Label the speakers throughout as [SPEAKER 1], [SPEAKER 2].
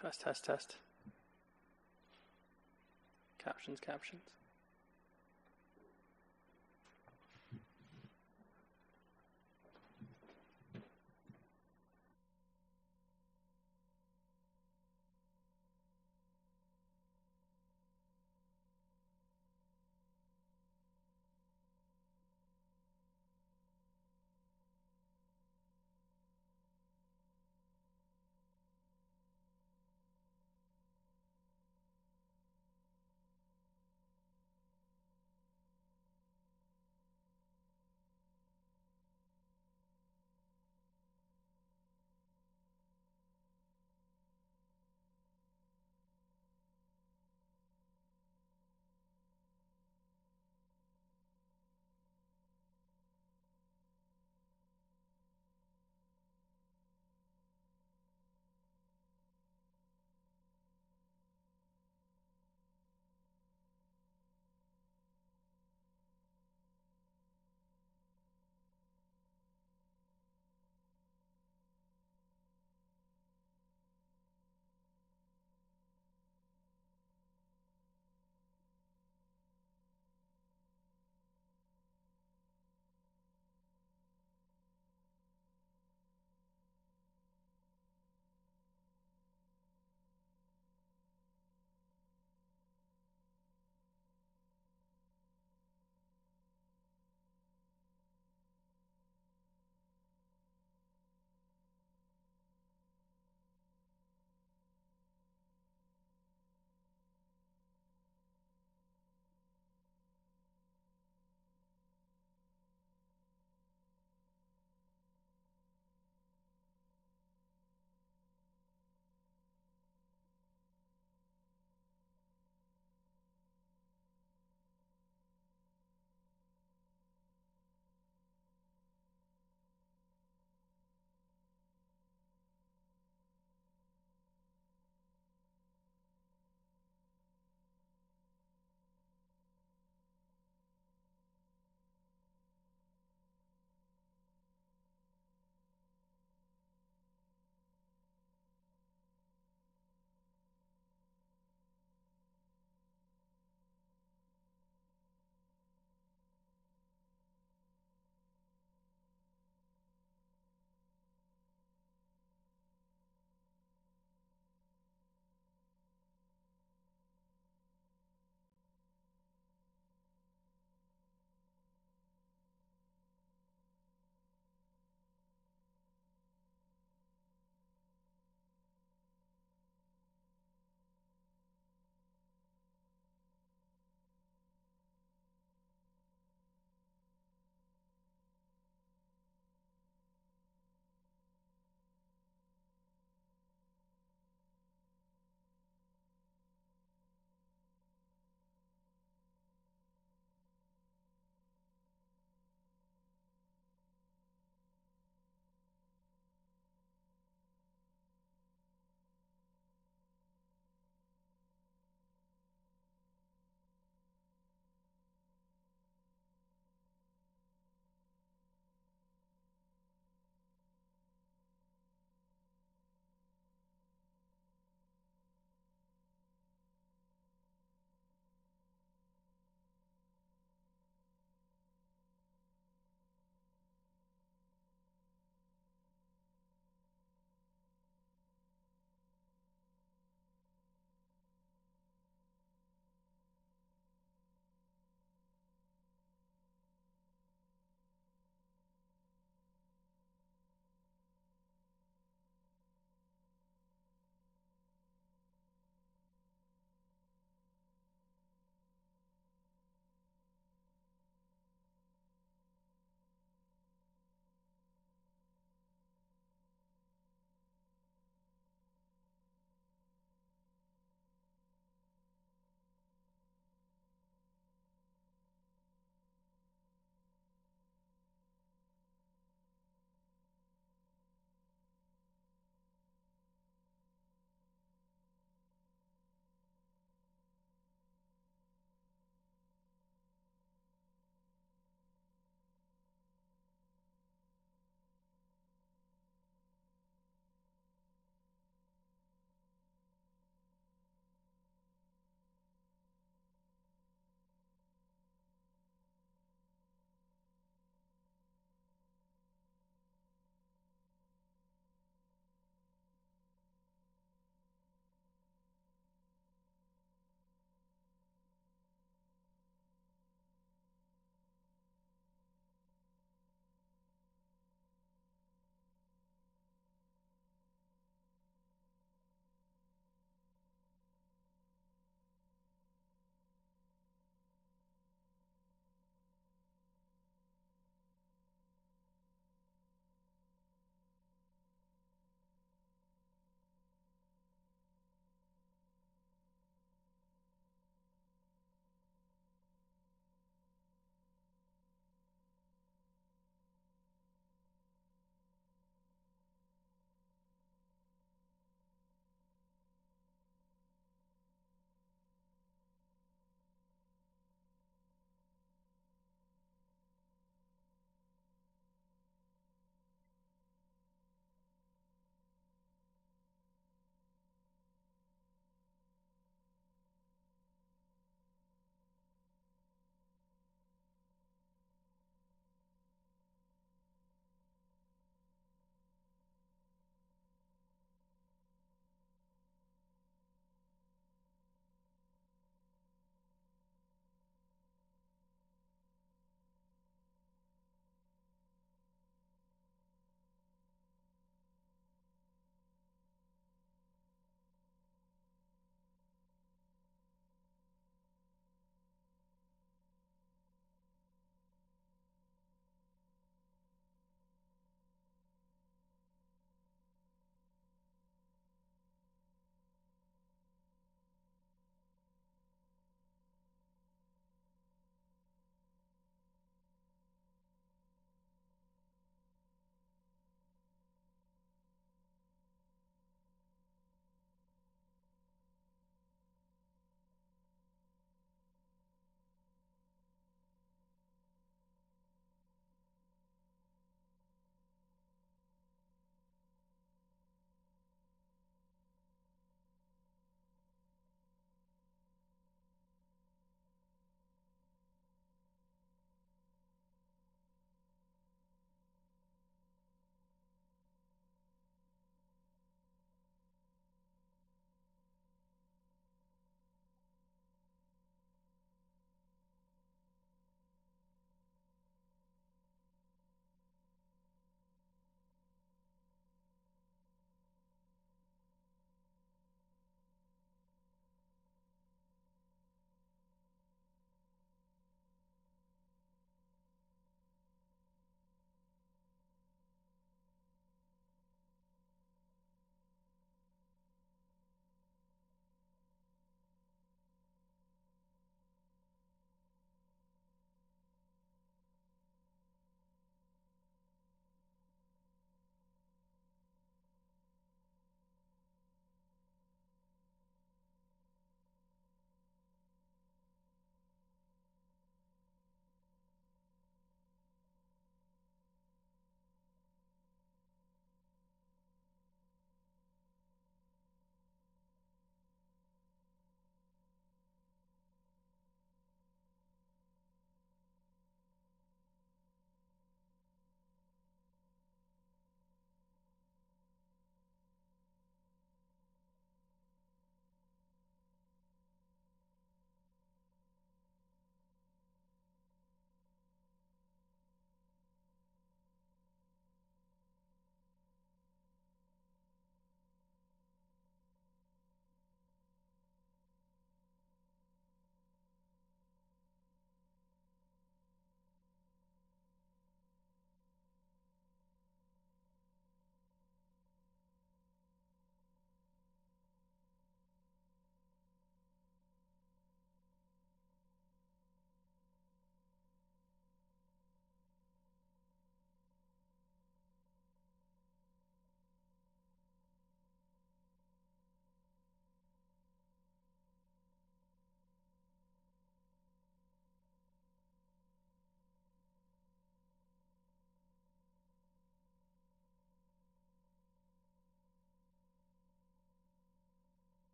[SPEAKER 1] Test, test, test. Captions, captions.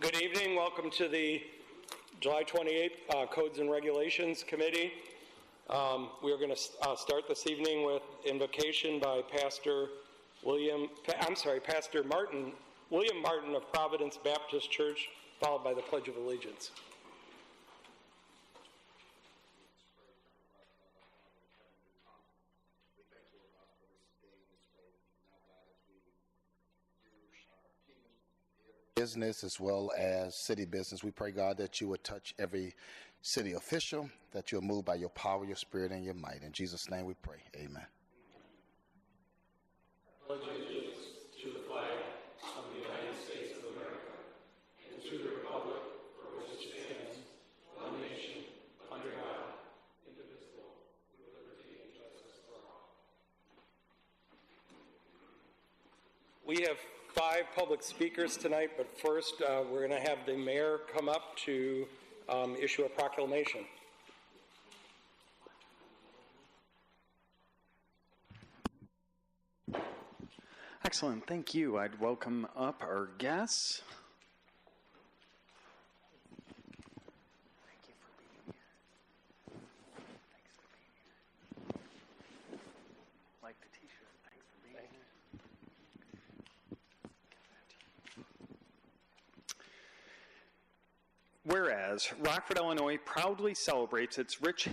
[SPEAKER 2] Good evening. Welcome to the July 28th Codes and Regulations Committee. We are going to start this evening with invocation by Pastor William Martin of Providence Baptist Church, followed by the Pledge of Allegiance.
[SPEAKER 3] Business as well as city business. We pray, God, that you would touch every city official, that you'll move by your power, your spirit, and your might. In Jesus' name we pray. Amen.
[SPEAKER 2] Pledge allegiance to the flag of the United States of America and to the republic for which it stands, one nation, under God, indivisible, with liberty and justice for all. We have 5 public speakers tonight, but first we're going to have the mayor come up to issue a proclamation.
[SPEAKER 1] Excellent. Thank you. I'd welcome up our guests. Thank you for being here. Thanks for being here. Like the t-shirt. Thanks for being here. Whereas Rockford, Illinois proudly celebrates its rich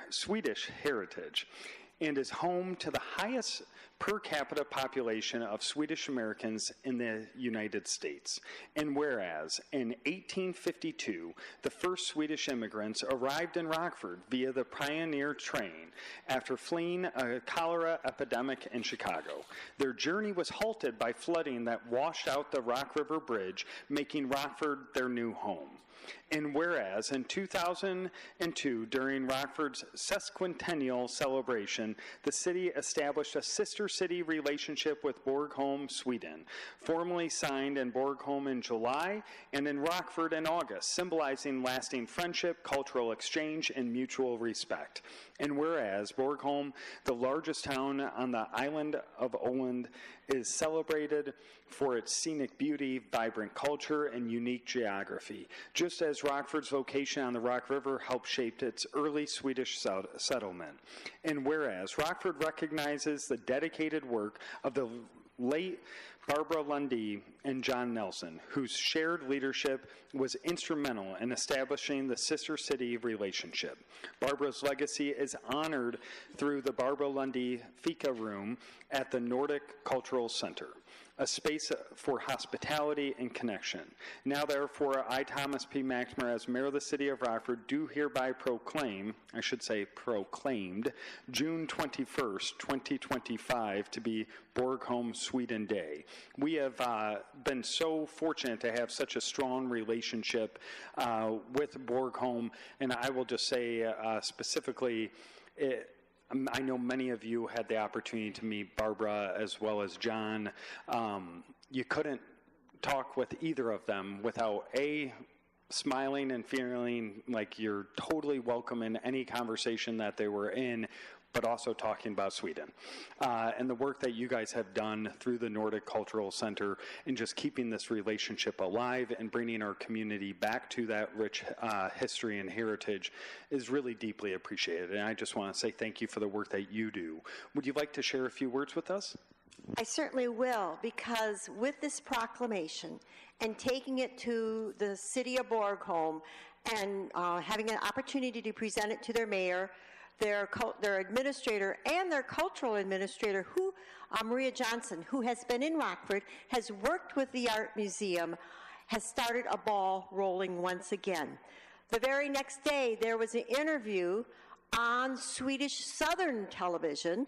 [SPEAKER 1] Swedish heritage and is home to the highest per capita population of Swedish Americans in the United States. And whereas in 1852, the first Swedish immigrants arrived in Rockford via the Pioneer train after fleeing a cholera epidemic in Chicago. Their journey was halted by flooding that washed out the Rock River Bridge, making Rockford their new home. And whereas in 2002, during Rockford's sesquicentennial celebration, the city established a sister city relationship with Borgholm, Sweden, formally signed in Borgholm in July and in Rockford in August, symbolizing lasting friendship, cultural exchange, and mutual respect. And whereas Borgholm, the largest town on the island of Åland, is celebrated for its scenic beauty, vibrant culture, and unique geography, just as Rockford's location on the Rock River helped shape its early Swedish settlement. And whereas Rockford recognizes the dedicated work of the late Barbara Lundy and John Nelson, whose shared leadership was instrumental in establishing the sister city relationship. Barbara's legacy is honored through the Barbara Lundy Fika Room at the Nordic Cultural Center, a space for hospitality and connection. Now, therefore, I, Thomas P. Maxmer, as mayor of the city of Rockford, do hereby proclaimed, June 21st, 2025 to be Borgholm Sweden Day. We have been so fortunate to have such a strong relationship with Borgholm, and I will just say specifically, I know many of you had the opportunity to meet Barbara as well as John. You couldn't talk with either of them without smiling and feeling like you're totally welcome in any conversation that they were in, but also talking about Sweden. And the work that you guys have done through the Nordic Cultural Center in just keeping this relationship alive and bringing our community back to that rich history and heritage is really deeply appreciated. And I just want to say thank you for the work that you do. Would you like to share a few words with us?
[SPEAKER 4] I certainly will, because with this proclamation and taking it to the city of Borgholm and having an opportunity to present it to their mayor, their administrator, and their cultural administrator, Maria Johnson, who has been in Rockford, has worked with the Art Museum, has started a ball rolling once again. The very next day, there was an interview on Swedish Southern television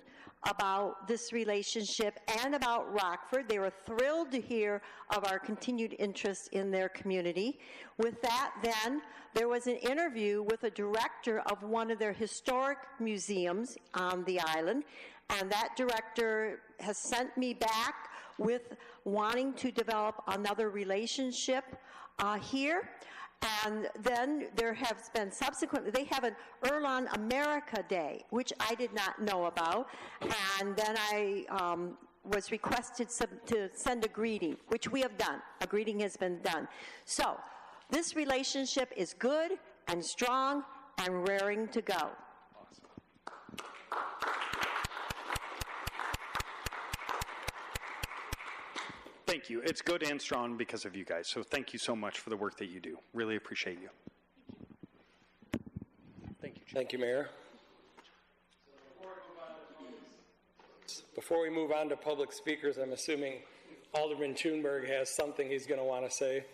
[SPEAKER 4] about this relationship and about Rockford. They were thrilled to hear of our continued interest in their community. With that, then, there was an interview with a director of one of their historic museums on the island, and that director has sent me back with wanting to develop another relationship here. And then there has been subsequently, they have an Erlon America Day, which I did not know about. And then I was requested to send a greeting, which we have done. A greeting has been done. So this relationship is good and strong and raring to go.
[SPEAKER 1] Thank you. It's good and strong because of you guys. So thank you so much for the work that you do. Really appreciate you. Thank you.
[SPEAKER 2] Thank you, Mayor. Before we move on to public speakers, I'm assuming Alderman Thunberg has something he's going to want to say.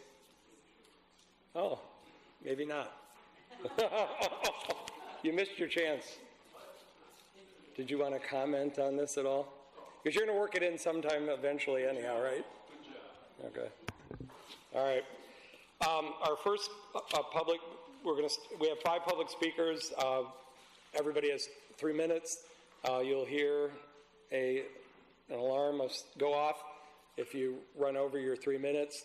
[SPEAKER 2] Oh, maybe not. You missed your chance. Did you want to comment on this at all? Because you're going to work it in sometime eventually anyhow, right? Okay. All right. Our first public, we have 5 public speakers. Everybody has 3 minutes. You'll hear an alarm go off if you run over your 3 minutes.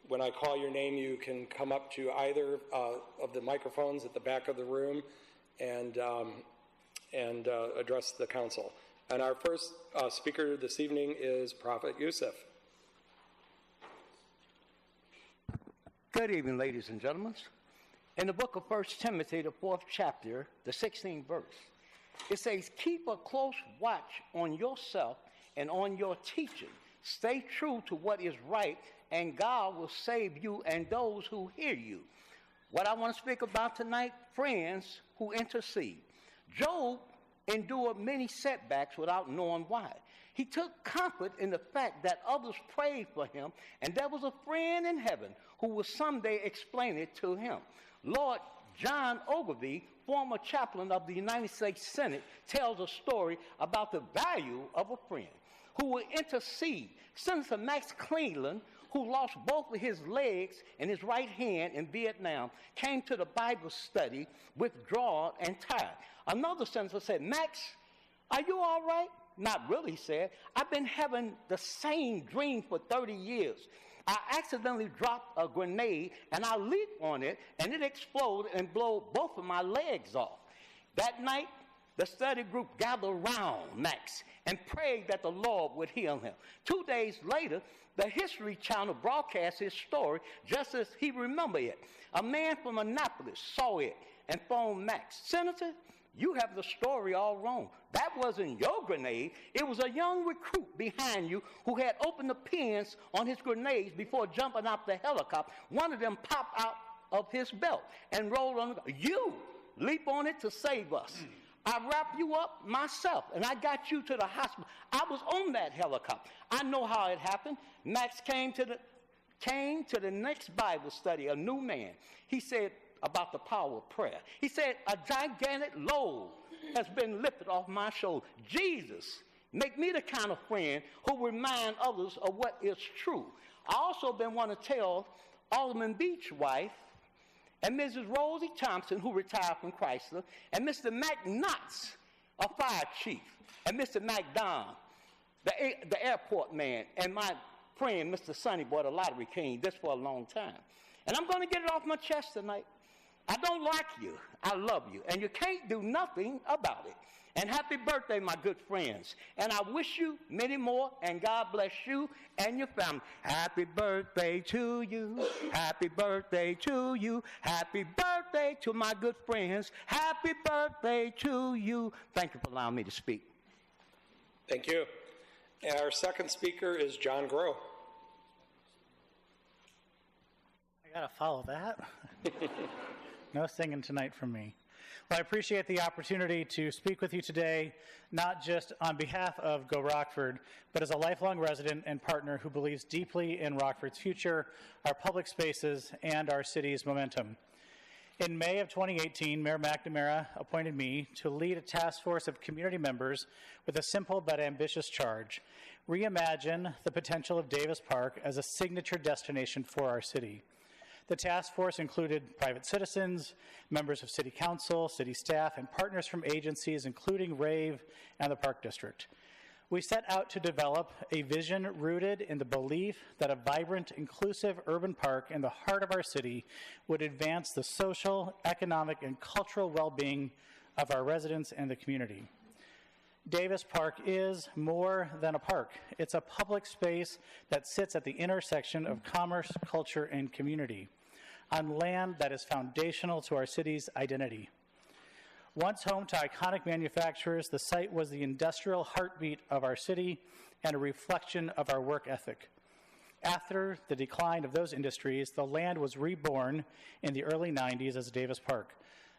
[SPEAKER 2] When I call your name, you can come up to either of the microphones at the back of the room and address the council. And our first speaker this evening is Prophet Yusuf.
[SPEAKER 5] Good evening, ladies and gentlemen. In the book of 1 Timothy, the 4th chapter, the 16th verse, it says, keep a close watch on yourself and on your teaching. Stay true to what is right, and God will save you and those who hear you. What I want to speak about tonight, friends who intercede. Job endured many setbacks without knowing why. He took comfort in the fact that others prayed for him, and there was a friend in heaven who would someday explain it to him. Lord John Ogilvie, former chaplain of the United States Senate, tells a story about the value of a friend who will intercede. Senator Max Cleveland, who lost both of his legs and his right hand in Vietnam, came to the Bible study withdrawn and tired. Another senator said, Max, are you all right? Not really, he said. I've been having the same dream for 30 years. I accidentally dropped a grenade, and I leaped on it, and it exploded and blew both of my legs off. That night, the study group gathered around Max and prayed that the Lord would heal him. 2 days later, the History Channel broadcast his story just as he remembered it. A man from Annapolis saw it and phoned Max. Senator, you have the story all wrong. That wasn't your grenade. It was a young recruit behind you who had opened the pins on his grenades before jumping out the helicopter. One of them popped out of his belt and rolled on the. You leap on it to save us. I wrapped you up myself, and I got you to the hospital. I was on that helicopter. I know how it happened. Max came to the next Bible study, a new man. He said about the power of prayer. He said, a gigantic load has been lifted off my shoulder. Jesus, make me the kind of friend who remind others of what is true. I also been want to tell Alderman Beach's wife and Mrs. Rosie Thompson, who retired from Chrysler, and Mr. Mac Knotts, a fire chief, and Mr. McDonald, the airport man, and my friend, Mr. Sonny Boy, the lottery king, this for a long time. And I'm going to get it off my chest tonight. I don't like you. I love you. And you can't do nothing about it. And happy birthday, my good friends. And I wish you many more, and God bless you and your family. Happy birthday to you. Happy birthday to you. Happy birthday to my good friends. Happy birthday to you. Thank you for allowing me to speak.
[SPEAKER 2] Thank you. And our second speaker is John Groh.
[SPEAKER 6] I gotta follow that. No singing tonight from me. Well, I appreciate the opportunity to speak with you today, not just on behalf of Go Rockford, but as a lifelong resident and partner who believes deeply in Rockford's future, our public spaces, and our city's momentum. In May of 2018, Mayor McNamara appointed me to lead a task force of community members with a simple but ambitious charge: reimagine the potential of Davis Park as a signature destination for our city. The task force included private citizens, members of city council, city staff, and partners from agencies including RAVE and the Park District. We set out to develop a vision rooted in the belief that a vibrant, inclusive urban park in the heart of our city would advance the social, economic, and cultural well-being of our residents and the community. Davis Park is more than a park. It's a public space that sits at the intersection of commerce, culture, and community, on land that is foundational to our city's identity. Once home to iconic manufacturers, the site was the industrial heartbeat of our city and a reflection of our work ethic. After the decline of those industries, the land was reborn in the early 90s as Davis Park,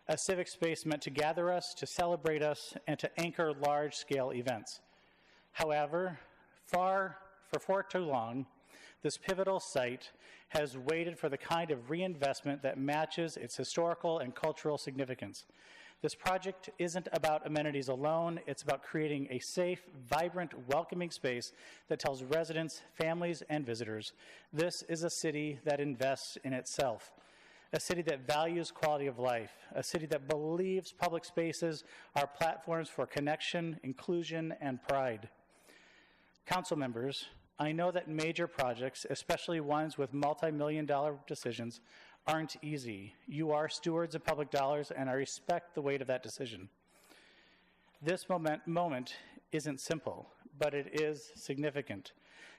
[SPEAKER 6] a civic space meant to gather us, to celebrate us, and to anchor large-scale events. However, for far too long, this pivotal site has waited for the kind of reinvestment that matches its historical and cultural significance. This project isn't about amenities alone. It's about creating a safe, vibrant, welcoming space that tells residents, families, and visitors, this is a city that invests in itself, a city that values quality of life, a city that believes public spaces are platforms for connection, inclusion, and pride. Council members, I know that major projects, especially ones with multi-million-dollar decisions, aren't easy. You are stewards of public dollars, and I respect the weight of that decision. This moment isn't simple, but it is significant.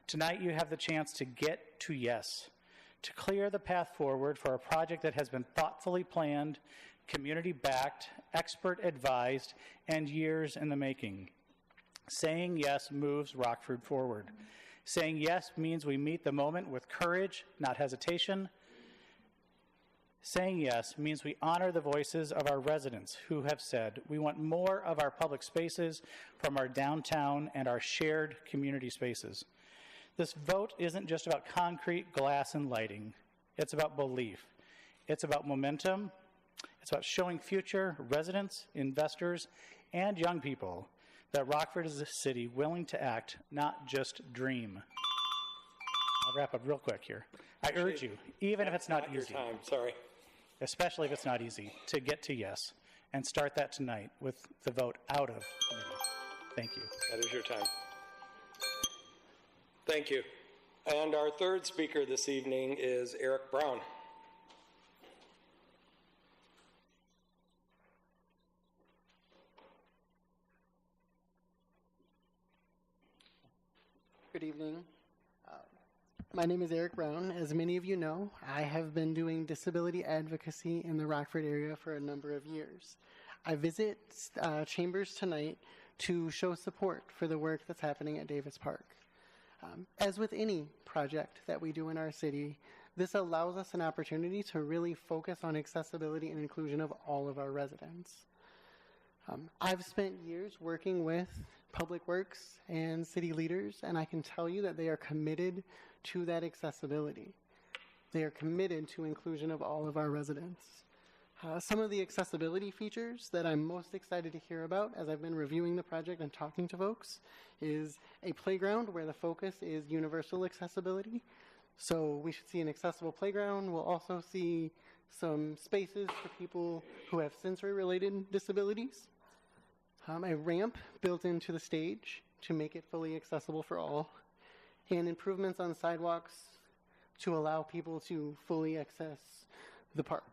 [SPEAKER 6] Tonight you have the chance to get to yes, to clear the path forward for a project that has been thoughtfully planned, community-backed, expert-advised, and years in the making. Saying yes moves Rockford forward. Saying yes means we meet the moment with courage, not hesitation. Saying yes means we honor the voices of our residents who have said we want more of our public spaces from our downtown and our shared community spaces. This vote isn't just about concrete, glass, and lighting. It's about belief. It's about momentum. It's about showing future residents, investors, and young people that Rockford is a city willing to act, not just dream. I'll wrap up real quick here. I urge you, even if it's not easy.
[SPEAKER 2] Your time, sorry.
[SPEAKER 6] Especially if it's not easy, to get to yes, and start that tonight with the vote out of committee. Thank you.
[SPEAKER 2] That is your time. Thank you. And our third speaker this evening is Eric Brown.
[SPEAKER 7] Good evening. My name is Eric Brown. As many of you know, I have been doing disability advocacy in the Rockford area for a number of years. I visit chambers tonight to show support for the work that's happening at Davis Park. As with any project that we do in our city, this allows us an opportunity to really focus on accessibility and inclusion of all of our residents. I've spent years working with Public Works and city leaders, and I can tell you that they are committed to that accessibility. They are committed to inclusion of all of our residents. Some of the accessibility features that I'm most excited to hear about as I've been reviewing the project and talking to folks is a playground where the focus is universal accessibility. So we should see an accessible playground. We'll also see some spaces for people who have sensory-related disabilities. A ramp built into the stage to make it fully accessible for all, and improvements on sidewalks to allow people to fully access the park.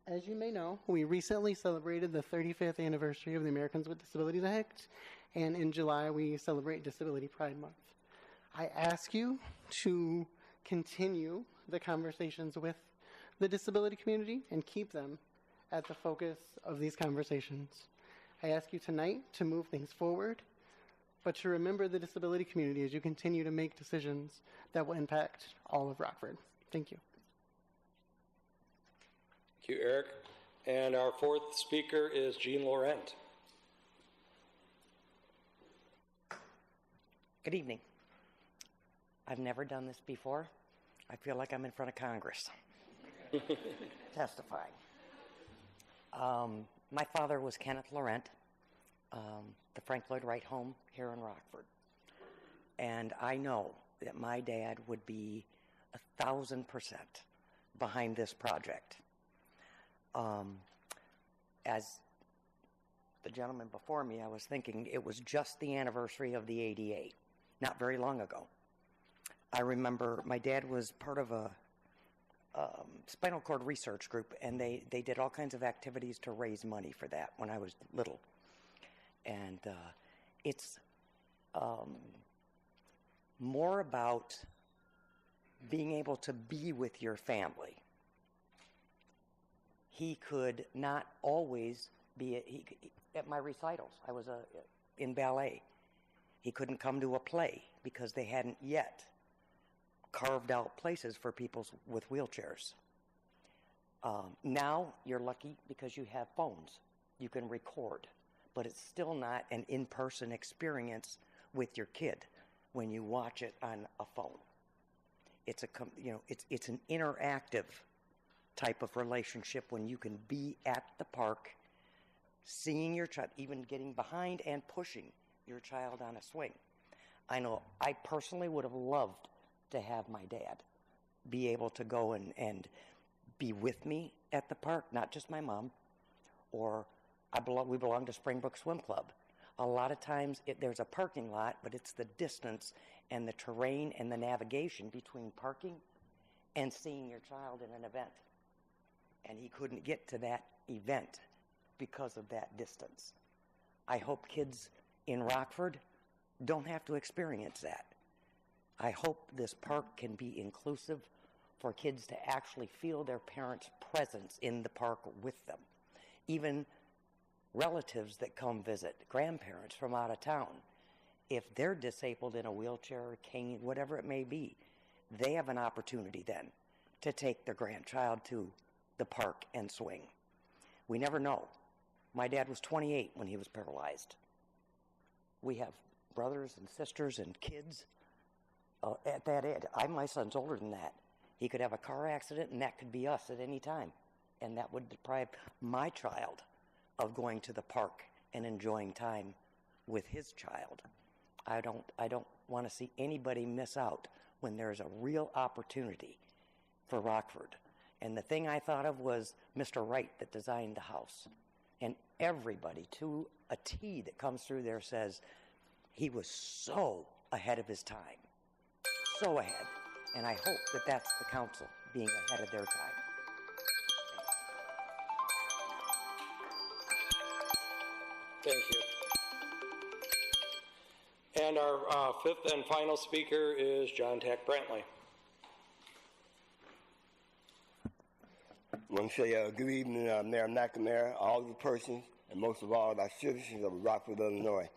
[SPEAKER 7] As you may know, we recently celebrated the 35th anniversary of the Americans with Disabilities Act, and in July we celebrate Disability Pride Month. I ask you to continue the conversations with the disability community and keep them at the focus of these conversations. I ask you tonight to move things forward, but to remember the disability community as you continue to make decisions that will impact all of Rockford. Thank you.
[SPEAKER 2] Thank you, Eric. And our fourth speaker is Jean Laurent.
[SPEAKER 8] Good evening. I've never done this before. I feel like I'm in front of Congress testifying. My father was Kenneth Laurent, the Frank Lloyd Wright home here in Rockford. And I know that my dad would be 1,000% behind this project. As the gentleman before me, I was thinking it was just the anniversary of the ADA, not very long ago. I remember my dad was part of a spinal cord research group, and they did all kinds of activities to raise money for that when I was little. And it's more about being able to be with your family. He could not always be at my recitals. I was in ballet. He couldn't come to a play because they hadn't yet carved out places for people with wheelchairs. Now you're lucky because you have phones. You can record, but it's still not an in-person experience with your kid when you watch it on a phone. It's an interactive type of relationship when you can be at the park, seeing your child, even getting behind and pushing your child on a swing. I know I personally would have loved to have my dad be able to go and be with me at the park, not just my mom, or we belong to Springbrook Swim Club. A lot of times there's a parking lot, but it's the distance and the terrain and the navigation between parking and seeing your child in an event. And he couldn't get to that event because of that distance. I hope kids in Rockford don't have to experience that. I hope this park can be inclusive for kids to actually feel their parents' presence in the park with them. Even relatives that come visit, grandparents from out of town, if they're disabled in a wheelchair or cane, whatever it may be, they have an opportunity then to take their grandchild to the park and swing. We never know. My dad was 28 when he was paralyzed. We have brothers and sisters and kids at that age. My son's older than that. He could have a car accident and that could be us at any time. And that would deprive my child of going to the park and enjoying time with his child. I don't want to see anybody miss out when there's a real opportunity for Rockford. And the thing I thought of was Mr. Wright that designed the house. And everybody to a T that comes through there says he was so ahead of his time. So ahead. And I hope that that's the council being ahead of their time.
[SPEAKER 2] Thank you. And our fifth and final speaker is John Tack Brantley.
[SPEAKER 9] I want to say good evening, Mayor McNamara, all the persons, and most of all, our citizens of Rockford, Illinois.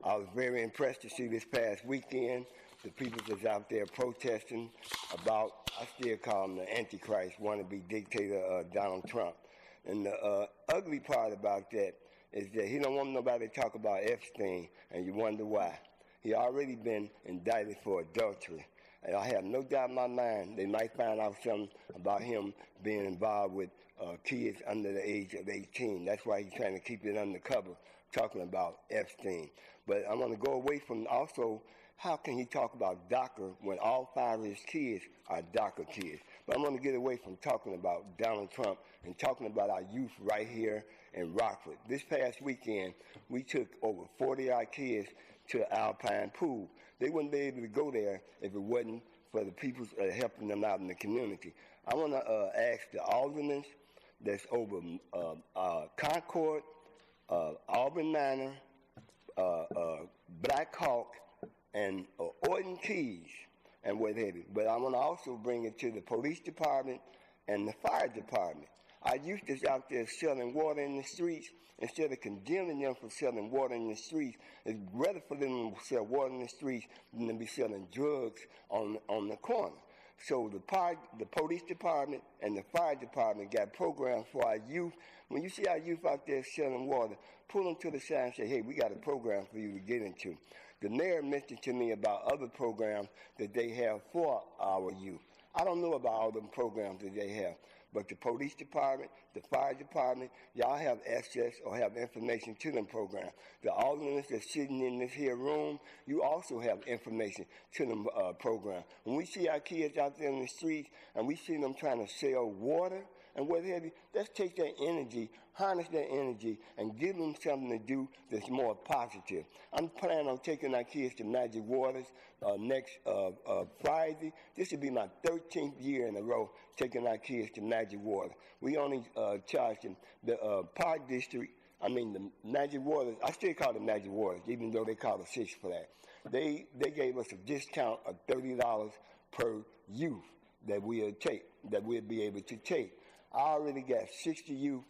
[SPEAKER 9] I was very impressed to see this past weekend the people that's out there protesting about, I still call him the Antichrist, wannabe dictator Donald Trump. And the ugly part about that is that he don't want nobody to talk about Epstein, and you wonder why. He already been indicted for adultery. And I have no doubt in my mind they might find out something about him being involved with kids under the age of 18. That's why he's trying to keep it undercover, talking about Epstein. But I want to go away from also, how can he talk about DACA when all 5 of his kids are DACA kids? But I'm going to get away from talking about Donald Trump and talking about our youth right here in Rockford. This past weekend, we took over 40 of our kids to the Alpine Pool. They wouldn't be able to go there if it wasn't for the people helping them out in the community. I want to ask the aldermen that's over Concord, Auburn Manor, Black Hawk, and Orton Keys, and what have you. But I want to also bring it to the police department and the fire department. Our youth is out there selling water in the streets. Instead of condemning them for selling water in the streets, it's rather for them to sell water in the streets than to be selling drugs on the corner. So the police department and the fire department got programs for our youth. When you see our youth out there selling water, pull them to the side and say, hey, we got a program for you to get into. The mayor mentioned to me about other programs that they have for our youth. I don't know about all them programs that they have. But the police department, the fire department, y'all have access or have information to them programs. The aldermen that's sitting in this here room, you also have information to them programs. When we see our kids out there in the streets and we see them trying to sell water and what have you, let's take that energy, harness that energy, and give them something to do that's more positive. I'm planning on taking our kids to Magic Waters next Friday. This will be my 13th year in a row taking our kids to Magic Water. We only charged them, the Park District I mean, the Magic Waters, I still call them Magic Waters, even though they call it Six Flags. They gave us a discount of $30 per youth that we'll be able to take. I already got 60 youth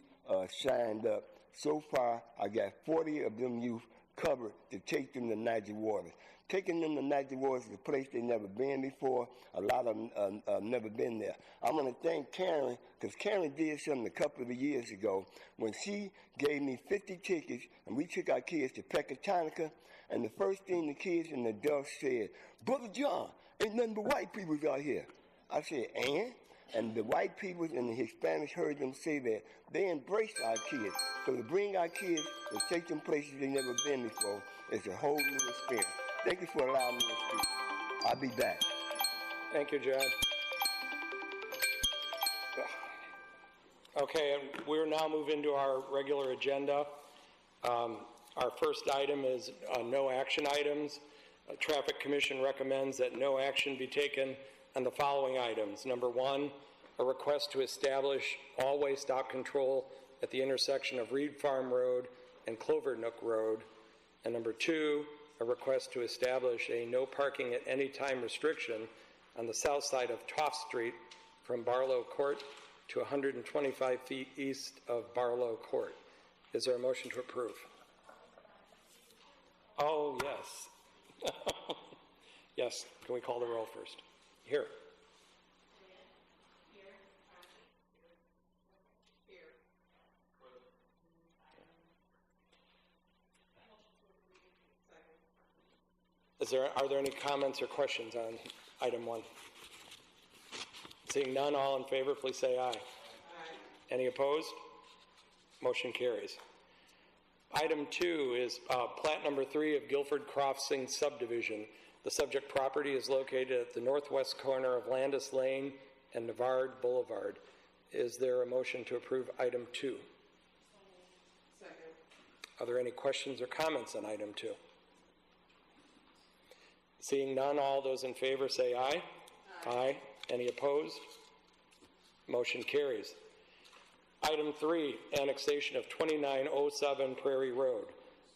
[SPEAKER 9] signed up. So far, I got 40 of them youth covered to take them to Magic Waters. Taking them to Magic Waters is a place they've never been before. A lot of them never been there. I want to thank Karen, because Karen did something a couple of years ago when she gave me 50 tickets, and we took our kids to Pecatonica, and the first thing the kids and the adults said, "Brother John, ain't nothing but white people out here." I said, "And?" And the white people and the Hispanics heard them say that. They embraced our kids. So to bring our kids to take them places they've never been before is a whole new experience. Thank you for allowing me to speak. I'll be back.
[SPEAKER 2] Thank you, John. Okay, and we're now moving to our regular agenda. Our first item is no action items. Traffic Commission recommends that no action be taken on the following items. Number one, a request to establish all-way stop control at the intersection of Reed Farm Road and Clover Nook Road. And number two, a request to establish a no parking at any time restriction on the south side of Toft Street from Barlow Court to 125 feet east of Barlow Court. Is there a motion to approve? Oh, yes. Yes, can we call the roll first? Here. Are there any comments or questions on item one? Seeing none, all in favor, please say aye. Aye. Any opposed? Motion carries. Item two is plat number 3 of Guilford Crossing subdivision. The subject property is located at the northwest corner of Landis Lane and Navard Boulevard. Is there a motion to approve item 2?
[SPEAKER 10] Second.
[SPEAKER 2] Are there any questions or comments on item 2? Seeing none, all those in favor say aye. Aye. Aye. Any opposed? Motion carries. Item 3, annexation of 2907 Prairie Road.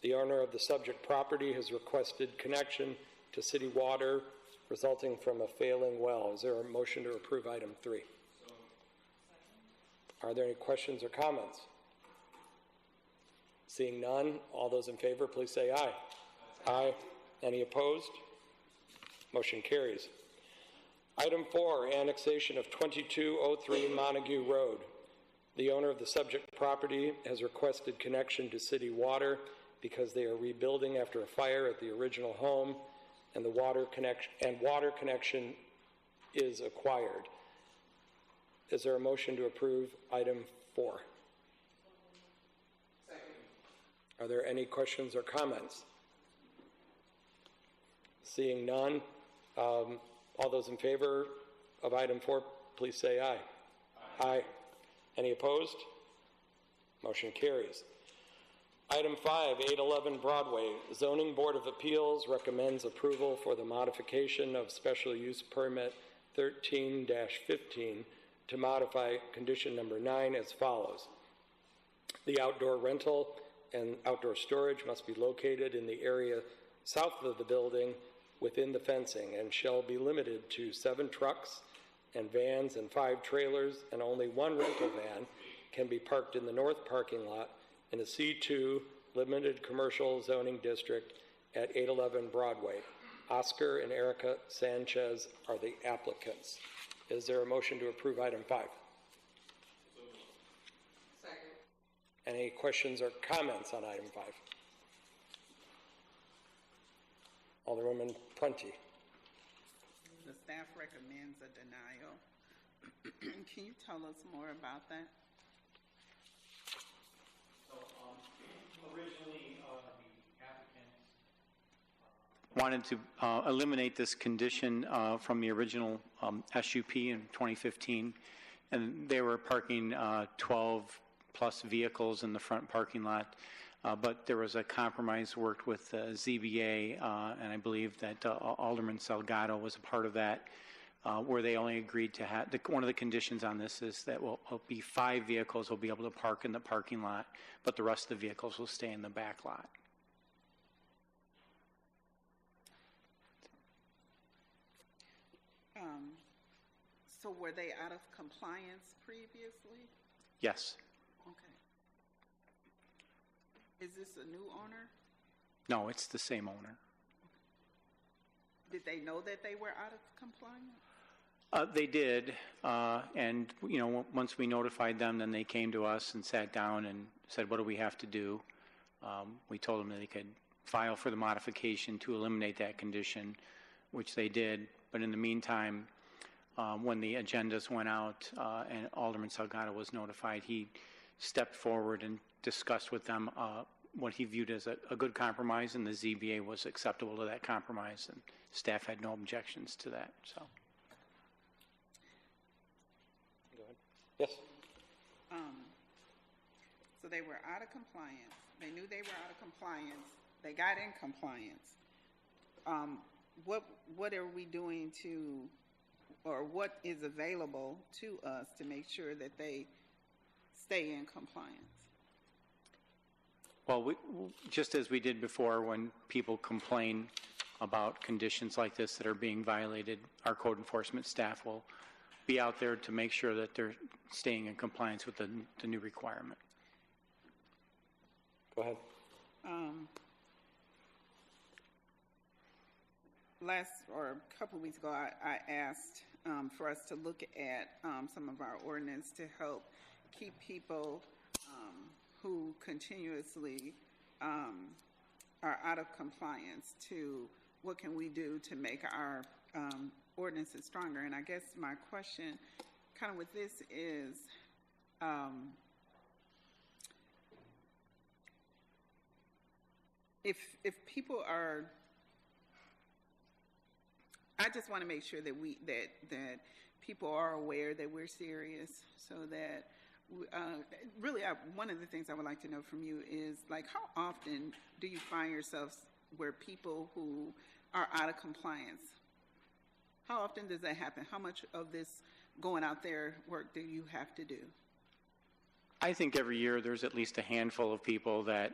[SPEAKER 2] The owner of the subject property has requested connection to city water resulting from a failing well. Is there a motion to approve item 3? Are there any questions or comments? Seeing none, all those in favor, please say aye. Aye. Any opposed? Motion carries. Item 4, annexation of 2203 Montague Road. The owner of the subject property has requested connection to city water because they are rebuilding after a fire at the original home, and water connection is acquired. Is there a motion to approve item 4?
[SPEAKER 10] Second.
[SPEAKER 2] Are there any questions or comments? Seeing none, all those in favor of item 4, please say aye. Aye. Aye. Any opposed? Motion carries. Item 5, 811 Broadway. Zoning Board of Appeals recommends approval for the modification of special use permit 13-15 to modify condition number 9 as follows. The outdoor rental and outdoor storage must be located in the area south of the building within the fencing and shall be limited to 7 trucks and vans and 5 trailers, and only 1 rental van can be parked in the north parking lot in a C2 limited commercial zoning district at 811 Broadway. Oscar and Erica Sanchez are the applicants. Is there a motion to approve item 5?
[SPEAKER 10] Second.
[SPEAKER 2] Any questions or comments on item 5? Alderwoman Prunty.
[SPEAKER 10] The staff recommends a denial. Can you tell us more about that?
[SPEAKER 6] So, originally, the applicants wanted to eliminate this condition from the original SUP in 2015, and they were parking 12 plus vehicles in the front parking lot. But there was a compromise worked with ZBA, and I believe that Alderman Salgado was a part of that.
[SPEAKER 11] where they only agreed to have, one of the conditions on this is that will be 5 vehicles will be able to park in the parking lot, but the rest of the vehicles will stay in the back lot.
[SPEAKER 10] So were they out of compliance previously?
[SPEAKER 11] Yes.
[SPEAKER 10] Okay. Is this a new owner?
[SPEAKER 11] No, it's the same owner.
[SPEAKER 10] Did they know that they were out of compliance?
[SPEAKER 11] They did, and once we notified them, then they came to us and sat down and said, what do we have to do? We told them that they could file for the modification to eliminate that condition, which they did. But in the meantime, when the agendas went out and Alderman Salgado was notified, he stepped forward and discussed with them what he viewed as a good compromise, and the ZBA was acceptable to that compromise, and staff had no objections to that. So.
[SPEAKER 2] Go ahead. Yes.
[SPEAKER 10] So they were out of compliance. They knew they were out of compliance. They got in compliance. What are we doing to, or what is available to us to make sure that they stay in compliance?
[SPEAKER 11] Well, just as we did before, when people complain about conditions like this that are being violated, our code enforcement staff will be out there to make sure that they're staying in compliance with the new requirement.
[SPEAKER 2] Go ahead.
[SPEAKER 10] A couple of weeks ago, I asked for us to look at some of our ordinance to help keep people who continuously are out of compliance to what can we do to make our ordinances stronger. And I guess my question kind of with this is, if people are, I just want to make sure that that people are aware that we're serious, so that one of the things I would like to know from you is, like, how often do you find yourselves where people who are out of compliance, how often does that happen? How much of this going out there work do you have to do?
[SPEAKER 11] I think every year there's at least a handful of people that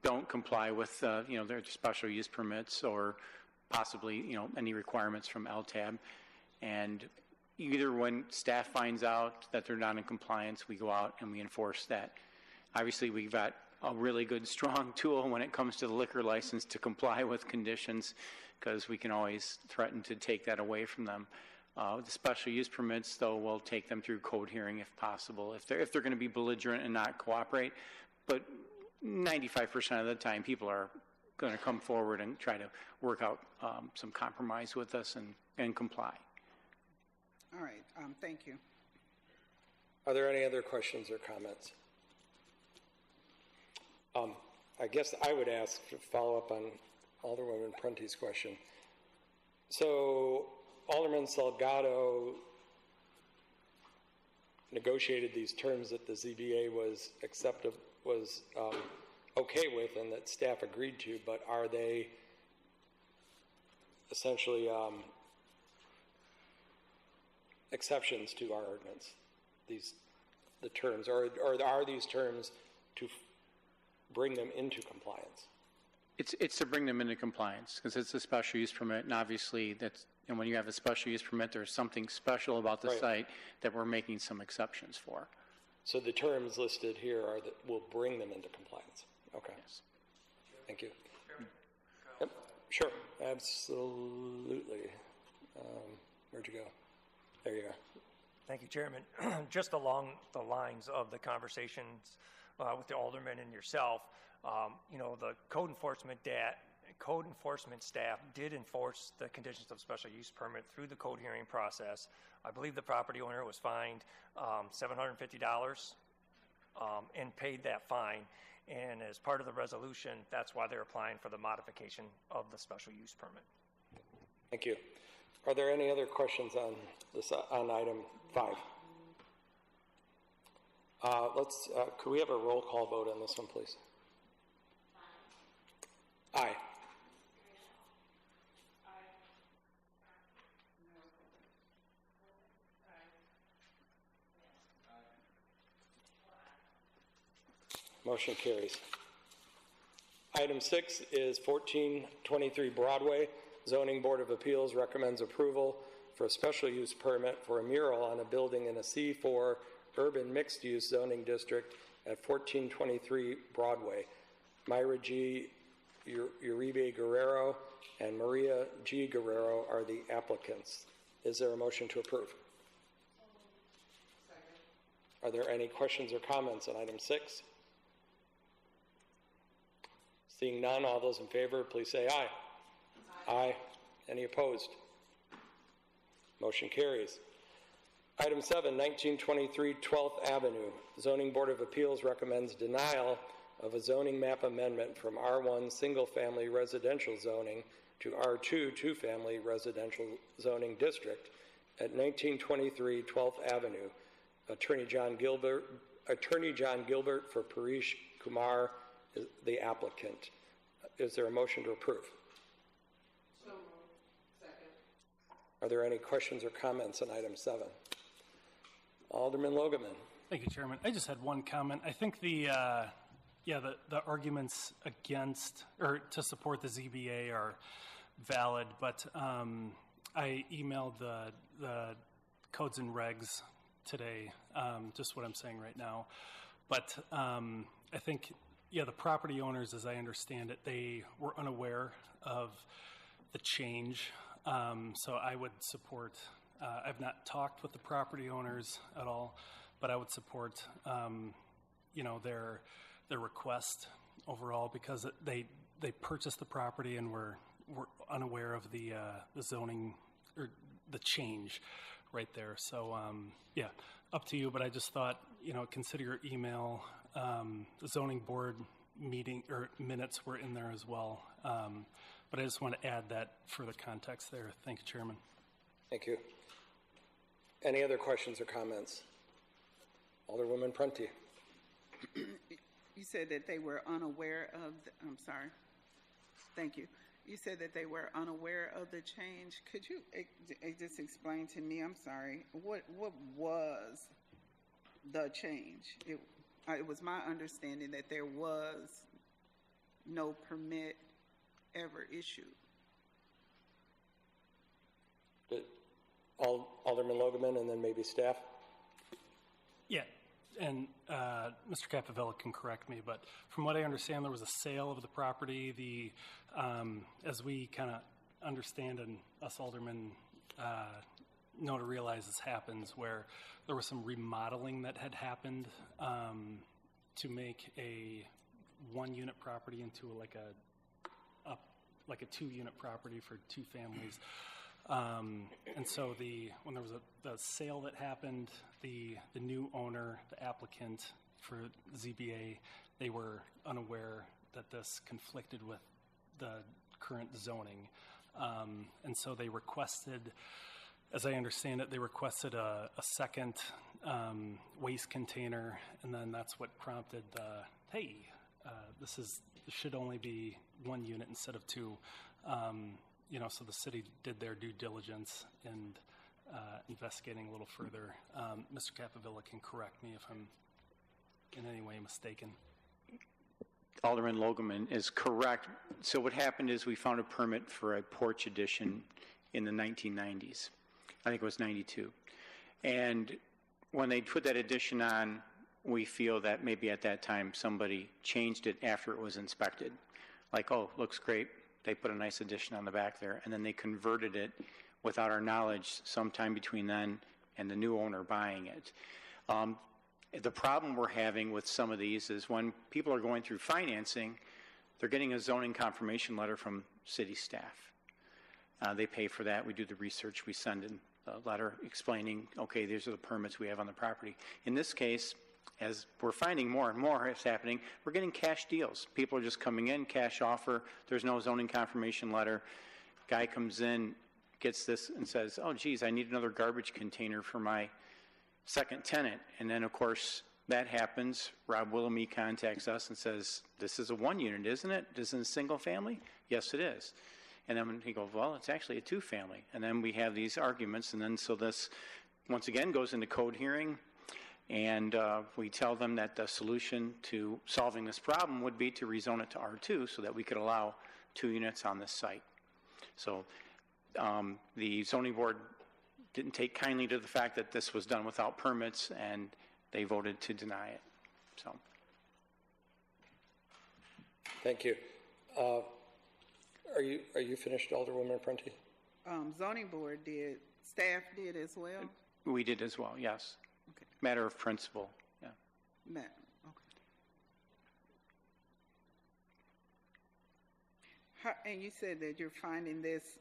[SPEAKER 11] don't comply with their special use permits or possibly any requirements from LTAB, and either when staff finds out that they're not in compliance, we go out and we enforce that. Obviously, we've got a really good, strong tool when it comes to the liquor license to comply with conditions, because we can always threaten to take that away from them. The special use permits, though, we'll take them through code hearing if possible, if they're going to be belligerent and not cooperate. But 95% of the time, people are going to come forward and try to work out some compromise with us and comply.
[SPEAKER 10] All right, thank you.
[SPEAKER 2] Are there any other questions or comments? I guess I would ask to follow up on Alderwoman Prunty's question. So Alderman Salgado negotiated these terms that the ZBA was okay with and that staff agreed to, but are they essentially exceptions to our ordinance, the terms, or are these terms to bring them into compliance?
[SPEAKER 11] It's to bring them into compliance, because it's a special use permit, and obviously and when you have a special use permit, there's something special about the site that we're making some exceptions for.
[SPEAKER 2] So the terms listed here are that will bring them into compliance. Okay.
[SPEAKER 11] Yes.
[SPEAKER 2] Thank you. Yep. Sure. Absolutely. Where'd you go? There you are.
[SPEAKER 12] Thank you, Chairman. Just along the lines of the conversations with the alderman and yourself, the code enforcement staff did enforce the conditions of special use permit through the code hearing process. I believe the property owner was fined $750 and paid that fine. And as part of the resolution, that's why they're applying for the modification of the special use permit.
[SPEAKER 2] Thank you. Are there any other questions on this on item 5? Could we have a roll call vote on this one, please? Aye. Motion carries. Item 6 is 1423 Broadway. Zoning Board of Appeals recommends approval for a special use permit for a mural on a building in a C4 urban mixed-use zoning district at 1423 Broadway. Myra G. Uribe Guerrero and Maria G. Guerrero are the applicants. Is there a motion to approve? Second. Are there any questions or comments on item 6? Seeing none, all those in favor, please say aye. Aye. Aye. Any opposed? Motion carries. Item 7, 1923 12th Avenue. Zoning Board of Appeals recommends denial of a zoning map amendment from R1 single-family residential zoning to R2 two-family residential zoning district at 1923 12th Avenue. Attorney John Gilbert for Paresh Kumar is the applicant. Is there a motion to approve? So moved. Second. Are there any questions or comments on item 7? Alderman Logeman.
[SPEAKER 13] Thank you, Chairman. I just had one comment. I think the arguments against or to support the ZBA are valid, but I emailed the codes and regs today, just what I'm saying right now. But I think, the property owners, as I understand it, they were unaware of the change. So I would support, I've not talked with the property owners at all, but I would support, their request overall, because they purchased the property and were unaware of the zoning or the change right there. So up to you. But I just thought, consider your email. The zoning board meeting or minutes were in there as well. But I just want to add that for the context there. Thank you, Chairman.
[SPEAKER 2] Thank you. Any other questions or comments? Alderwoman Prunty.
[SPEAKER 10] You said that they were unaware of I'm sorry. Thank you. You said that they were unaware of the change. Could you just explain to me, I'm sorry, what was the change? It was my understanding that there was no permit ever issued.
[SPEAKER 2] Alderman Logeman and then maybe staff?
[SPEAKER 13] Yeah, and Mr. Capavella can correct me, but from what I understand, there was a sale of the property. As we kind of understand, and us aldermen know to realize this happens, where there was some remodeling that had happened to make a one-unit property into like a two-unit property for two families. And so when there was the sale that happened, the new owner, the applicant for ZBA, they were unaware that this conflicted with the current zoning. And so they requested, as I understand it, they requested a second waste container, and then that's what prompted this should only be one unit instead of two. So the city did their due diligence in investigating a little further. Mr. Capavilla can correct me if I'm in any way mistaken.
[SPEAKER 11] Alderman Logeman is correct. So what happened is we found a permit for a porch addition in the 1990s. I think it was 92. And when they put that addition on, we feel that maybe at that time somebody changed it after it was inspected. Like, oh, looks great. They put a nice addition on the back there, and then they converted it without our knowledge sometime between then and the new owner buying it. The problem we're having with some of these is when people are going through financing, they're getting a zoning confirmation letter from city staff. They pay for that. We do the research. We send in a letter explaining, okay, these are the permits we have on the property. In this case, as we're finding more and more is happening, we're getting cash deals. People are just coming in, cash offer. There's no zoning confirmation letter. Guy comes in, gets this and says, oh, geez, I need another garbage container for my second tenant. And then, of course, that happens. Rob Willamie contacts us and says, this is a one unit, isn't it? This is a single family? Yes, it is. And then he goes, well, it's actually a two family. And then we have these arguments. And then so this, once again, goes into code hearing. And we tell them that the solution to solving this problem would be to rezone it to R2 so that we could allow 2 units on this site. So the zoning board didn't take kindly to the fact that this was done without permits, and they voted to deny it. So,
[SPEAKER 2] thank you. Are you finished, Alderwoman Prunty?
[SPEAKER 10] Zoning board did. Staff did as well?
[SPEAKER 11] we did as well, yes.
[SPEAKER 10] Okay.
[SPEAKER 11] Matter of principle, yeah.
[SPEAKER 10] Okay. And you said that you're finding this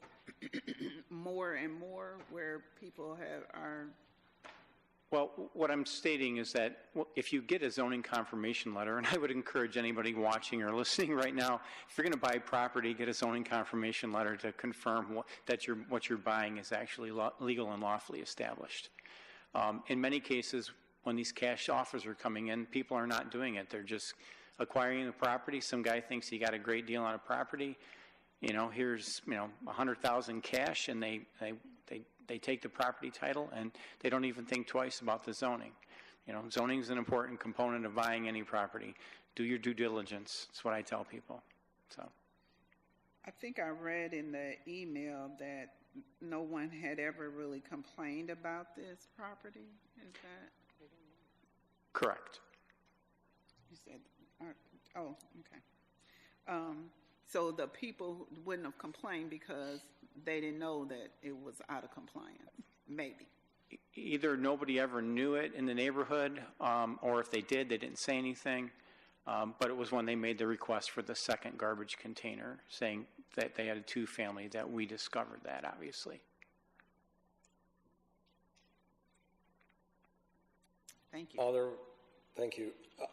[SPEAKER 10] more and more where people are.
[SPEAKER 11] Well, what I'm stating is that if you get a zoning confirmation letter, and I would encourage anybody watching or listening right now, if you're going to buy property, get a zoning confirmation letter to confirm what you're buying is actually legal and lawfully established. In many cases, when these cash offers are coming in, people are not doing it. They're just acquiring the property. Some guy thinks he got a great deal on a property. Here's $100,000 cash, and they take the property title, and they don't even think twice about the zoning. Zoning is an important component of buying any property. Do your due diligence. That's what I tell people. So,
[SPEAKER 10] I think I read in the email that no one had ever really complained about this property. Is that
[SPEAKER 11] correct?
[SPEAKER 10] You said, oh, okay. So the people wouldn't have complained because they didn't know that it was out of compliance, maybe.
[SPEAKER 11] Either nobody ever knew it in the neighborhood, or if they did, they didn't say anything. But it was when they made the request for the second garbage container, saying that they had a two-family, that we discovered that, obviously.
[SPEAKER 10] Thank you.
[SPEAKER 2] Thank you.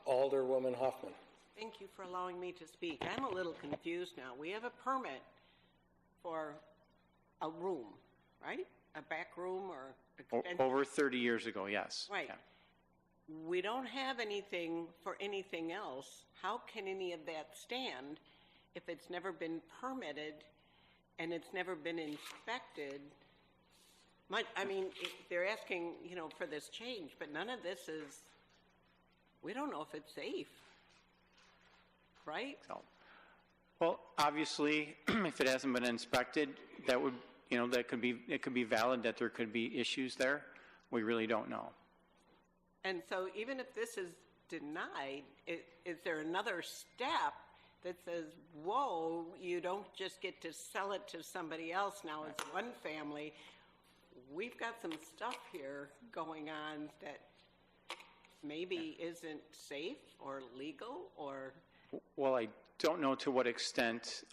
[SPEAKER 2] Alderwoman Hoffman.
[SPEAKER 14] Thank you for allowing me to speak. I'm a little confused now. We have a permit for a room, right? A back room or extension?
[SPEAKER 11] Over 30 years ago, yes.
[SPEAKER 14] Right.
[SPEAKER 11] Yeah.
[SPEAKER 14] We don't have anything for anything else. How can any of that stand if it's never been permitted and it's never been inspected? They're asking, for this change, but none of this is, we don't know if it's safe. Right?
[SPEAKER 11] So, well, obviously, if it hasn't been inspected, it could be valid that there could be issues there. We really don't know.
[SPEAKER 14] And so even if this is denied, is there another step that says, whoa, you don't just get to sell it to somebody else now as one family. We've got some stuff here going on that maybe isn't safe or legal or...
[SPEAKER 11] Well, I don't know to what extent,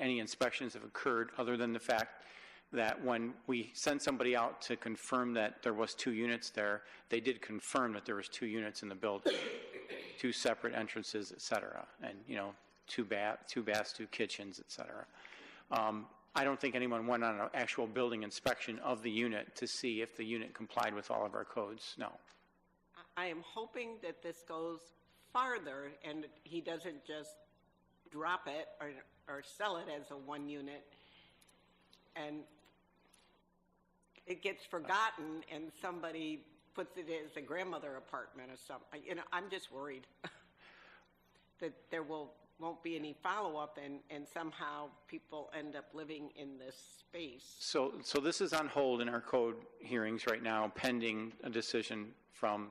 [SPEAKER 11] any inspections have occurred, other than the fact that when we sent somebody out to confirm that there was 2 units there, they did confirm that there was 2 units in the building, 2 separate entrances, et cetera, and 2 baths, 2 kitchens, et cetera. I don't think anyone went on an actual building inspection of the unit to see if the unit complied with all of our codes. No.
[SPEAKER 14] I am hoping that this goes farther and he doesn't just drop it or sell it as a 1 unit and it gets forgotten and somebody puts it as a grandmother apartment or something. I'm just worried that there won't be any follow-up and somehow people end up living in this space.
[SPEAKER 11] So this is on hold in our code hearings right now, pending a decision from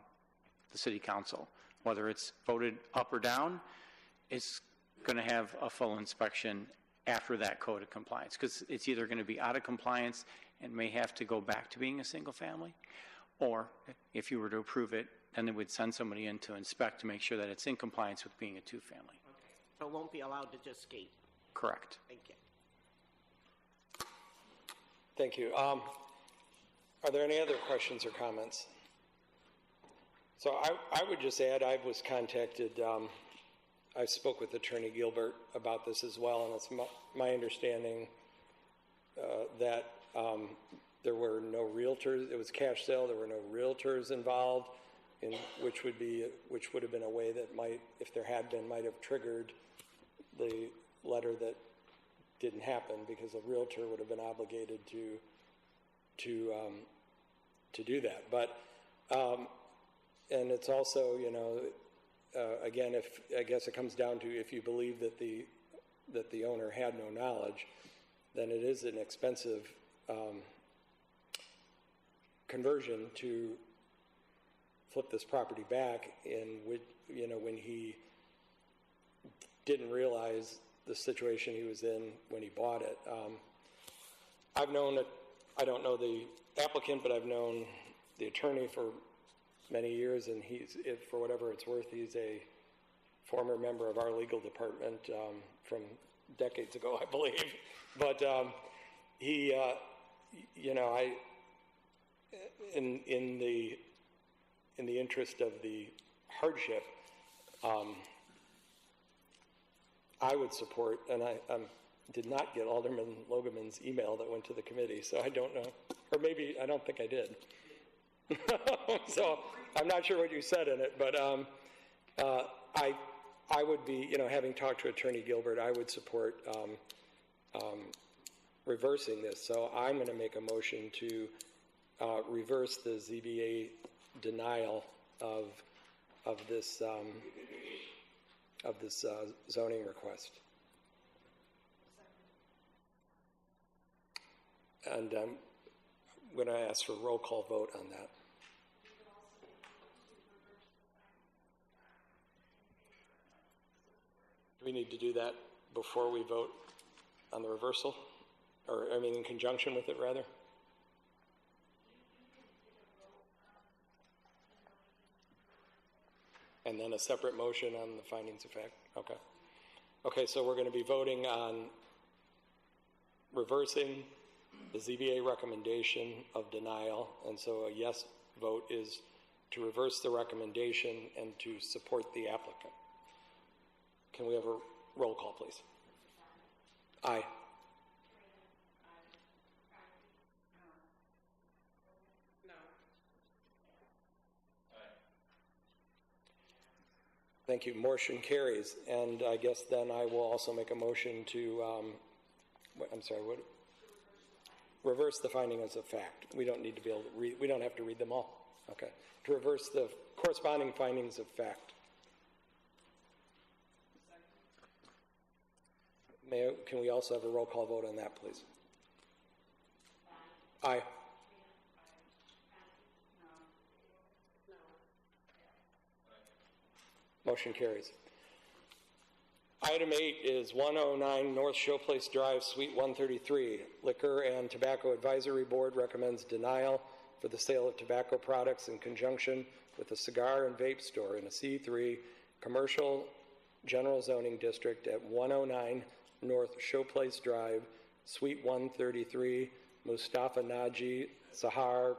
[SPEAKER 11] the City Council. Whether it's voted up or down, it's going to have a full inspection after that code of compliance, because it's either going to be out of compliance and may have to go back to being a single family, or if you were to approve it, then they would send somebody in to inspect to make sure that it's in compliance with being a 2-family.
[SPEAKER 14] Okay. So it won't be allowed to just skate.
[SPEAKER 11] Correct.
[SPEAKER 14] Thank you.
[SPEAKER 2] Thank you. Are there any other questions or comments? So I would just add, I was contacted, I spoke with Attorney Gilbert about this as well, and it's my understanding that there were no realtors. It was a cash sale. There were no realtors involved, which would have been a way that might, if there had been, might have triggered the letter that didn't happen, because a realtor would have been obligated to to do that. But and it's also, you know, again, if I guess it comes down to if you believe that the owner had no knowledge, then it is an expensive conversion to flip this property back in which, you know, when he didn't realize the situation he was in when he bought it. I've known it, I don't know the applicant, but I've known the attorney for many years, and for whatever it's worth, he's a former member of our legal department from decades ago, I believe. But he, you know, in the interest of the hardship, I would support, and I did not get Alderman Logeman's email that went to the committee, so I don't know, or maybe I don't think I did. So I'm not sure what you said in it, but I would be, you know, having talked to Attorney Gilbert, I would support reversing this. So I'm going to make a motion to reverse the ZBA denial of this zoning request. And I'm going to ask for a roll call vote on that. Do we need to do that before we vote on the reversal? Or, I mean, in conjunction with it, rather? And then a separate motion on the findings of fact? Okay. Okay, so we're going to be voting on reversing the ZBA recommendation of denial. And so a yes vote is to reverse the recommendation and to support the applicant. Can we have a roll call, please? Aye. Thank you. Motion carries. And I guess then I will also make a motion to, I'm sorry, what? Reverse the findings of fact. We don't need to be able to read, we don't have to read them all. Okay. To reverse the corresponding findings of fact. Can we also have a roll call vote on that, please? Aye. Motion carries. Item 8 is 109 North Showplace Drive, Suite 133. Liquor and Tobacco Advisory Board recommends denial for the sale of tobacco products in conjunction with a cigar and vape store in a C3 commercial general zoning district at 109 North Showplace Drive, Suite 133, Mustafa Naji Sahar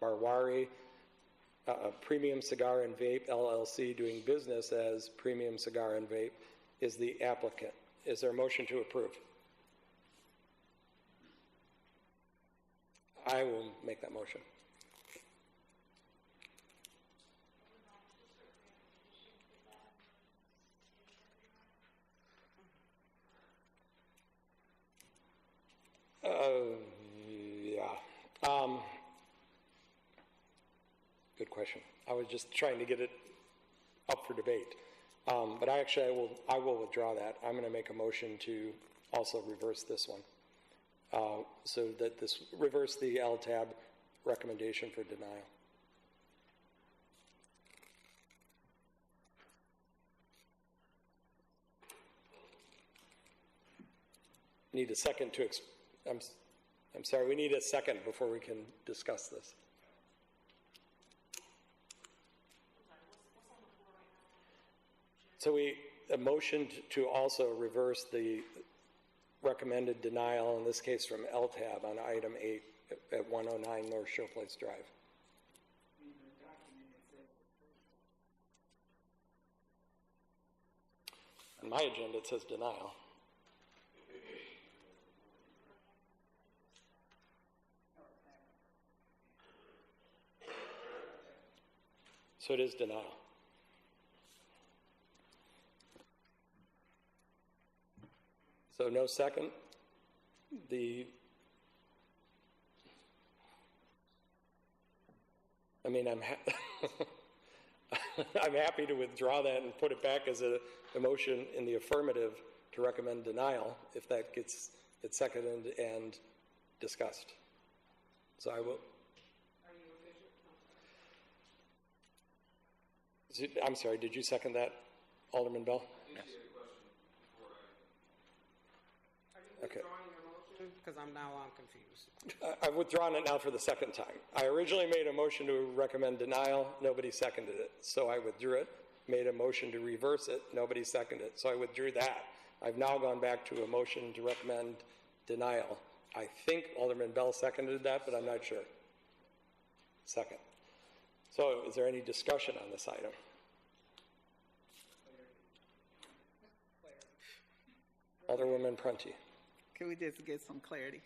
[SPEAKER 2] Marwari, Premium Cigar and Vape LLC, doing business as Premium Cigar and Vape, is the applicant. Is there a motion to approve? I will make that motion. Yeah. Good question. I was just trying to get it up for debate. But I will withdraw that. I'm going to make a motion to also reverse this one. So that this reverse the LTAB recommendation for denial. Need a second to, I'm sorry, we need a second before we can discuss this. So a motion to also reverse the recommended denial, in this case from LTAB, on item 8 at 109 North Showplace Drive. On my agenda, it says denial. So it is denial. So no second. I mean, I'm happy to withdraw that and put it back as a motion in the affirmative to recommend denial if that gets seconded and discussed. So I will. I'm sorry, did you second that, Alderman Bell? Yes. Okay.
[SPEAKER 15] Because I'm confused.
[SPEAKER 2] I've withdrawn it now for the second time. I originally made a motion to recommend denial. Nobody seconded it. So I withdrew it, made a motion to reverse it. Nobody seconded it. So I withdrew that. I've now gone back to a motion to recommend denial. I think Alderman Bell seconded that, but I'm not sure. Second. So is there any discussion on this item? Alderwoman Prunty.
[SPEAKER 10] Can we just get some clarity?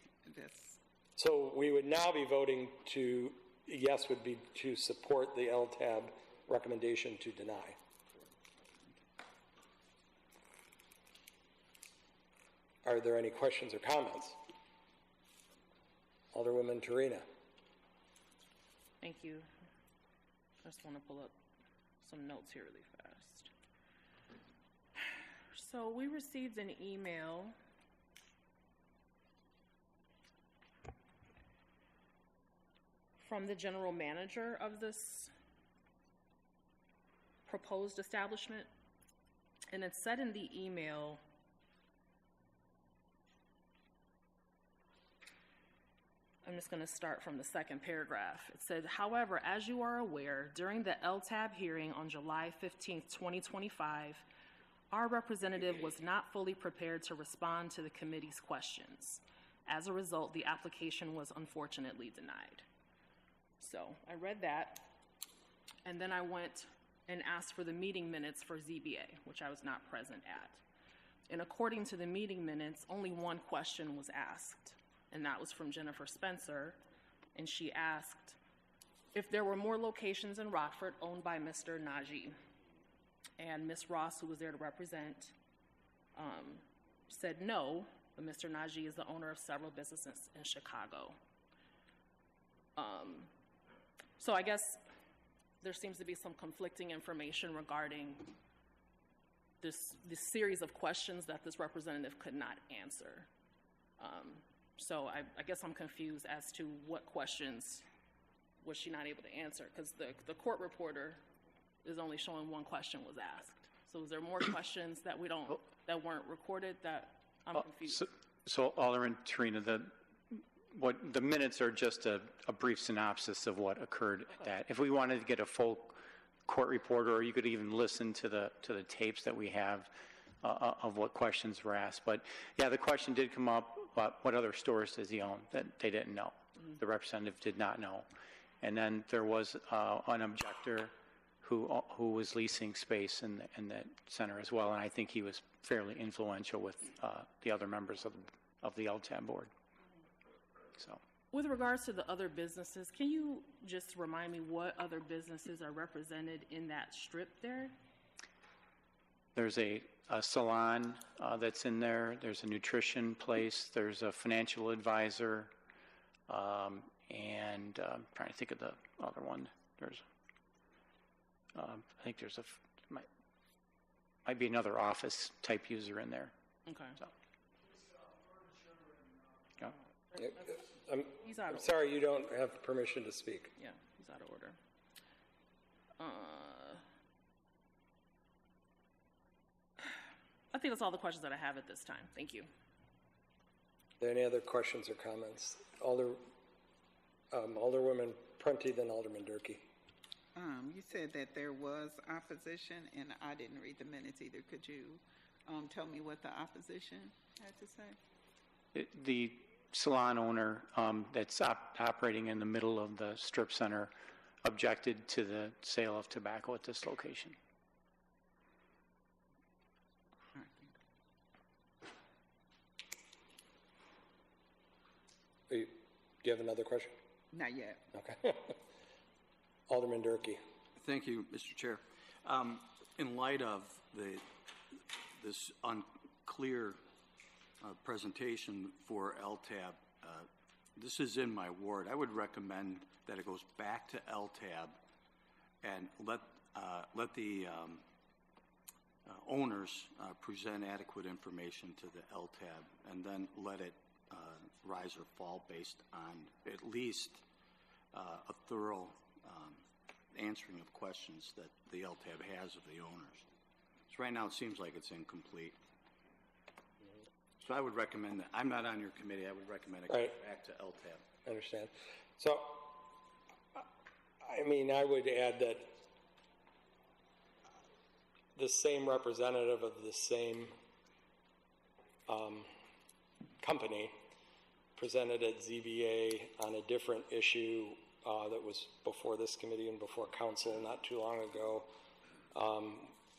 [SPEAKER 2] So we would now be voting to, yes would be to support the LTAB recommendation to deny. Are there any questions or comments? Alderwoman Torina.
[SPEAKER 16] Thank you. I just want to pull up some notes here really fast. So we received an email from the general manager of this proposed establishment, and it said in the email, I'm just going to start from the second paragraph. It said, however, as you are aware, during the LTAB hearing on July 15th, 2025, our representative was not fully prepared to respond to the committee's questions. As a result, the application was unfortunately denied. So I read that, and then I went and asked for the meeting minutes for ZBA, which I was not present at. And according to the meeting minutes, only one question was asked, and that was from Jennifer Spencer, and she asked if there were more locations in Rockford owned by Mr. Najee. And Ms. Ross, who was there to represent, said no, but Mr. Najee is the owner of several businesses in Chicago. So I guess there seems to be some conflicting information regarding this series of questions that this representative could not answer. So I guess I'm confused as to what questions was she not able to answer, because the court reporter is only showing one question was asked. So is there more questions that weren't recorded that I'm confused?
[SPEAKER 11] So Alderman Torina, the minutes are just a brief synopsis of what occurred at that. If we wanted to get a full court report, or you could even listen to the tapes that we have of what questions were asked. But yeah, the question did come up about what other stores does he own that they didn't know. Mm-hmm. The representative did not know. And then there was an objector who was leasing space in that center as well, and I think he was fairly influential with the other members of the LTAB board. So,
[SPEAKER 16] with regards to the other businesses, can you just remind me what other businesses are represented in that strip there?
[SPEAKER 11] There's a salon that's in there. There's a nutrition place. There's a financial advisor, and I'm trying to think of the other one. There's I think there's might be another office type user in there.
[SPEAKER 16] Okay.
[SPEAKER 11] So.
[SPEAKER 16] Yeah.
[SPEAKER 2] I'm sorry, you don't have permission to speak.
[SPEAKER 16] Yeah, he's out of order. I think that's all the questions that I have at this time. Thank you.
[SPEAKER 2] Are there any other questions or comments? Alderwoman Prunty, then Alderman Durkee.
[SPEAKER 10] You said that there was opposition, and I didn't read the minutes either. Could you tell me what the opposition had to say?
[SPEAKER 11] The salon owner that's operating in the middle of the strip center objected to the sale of tobacco at this location.
[SPEAKER 2] Do you have another question?
[SPEAKER 10] Not yet.
[SPEAKER 2] Okay. Alderman Durkee.
[SPEAKER 17] Thank you, Mr. Chair. In light of this unclear presentation for LTAB this is in my ward. I would recommend that it goes back to LTAB and let the owners present adequate information to the LTAB, and then let it rise or fall based on at least a thorough answering of questions that the LTAB has of the owners. So right now it seems like it's incomplete. So I would recommend that. I'm not on your committee. I would recommend it go back to LTAB.
[SPEAKER 2] I understand. So, I mean, I would add that the same representative of the same company presented at ZBA on a different issue that was before this committee and before council not too long ago,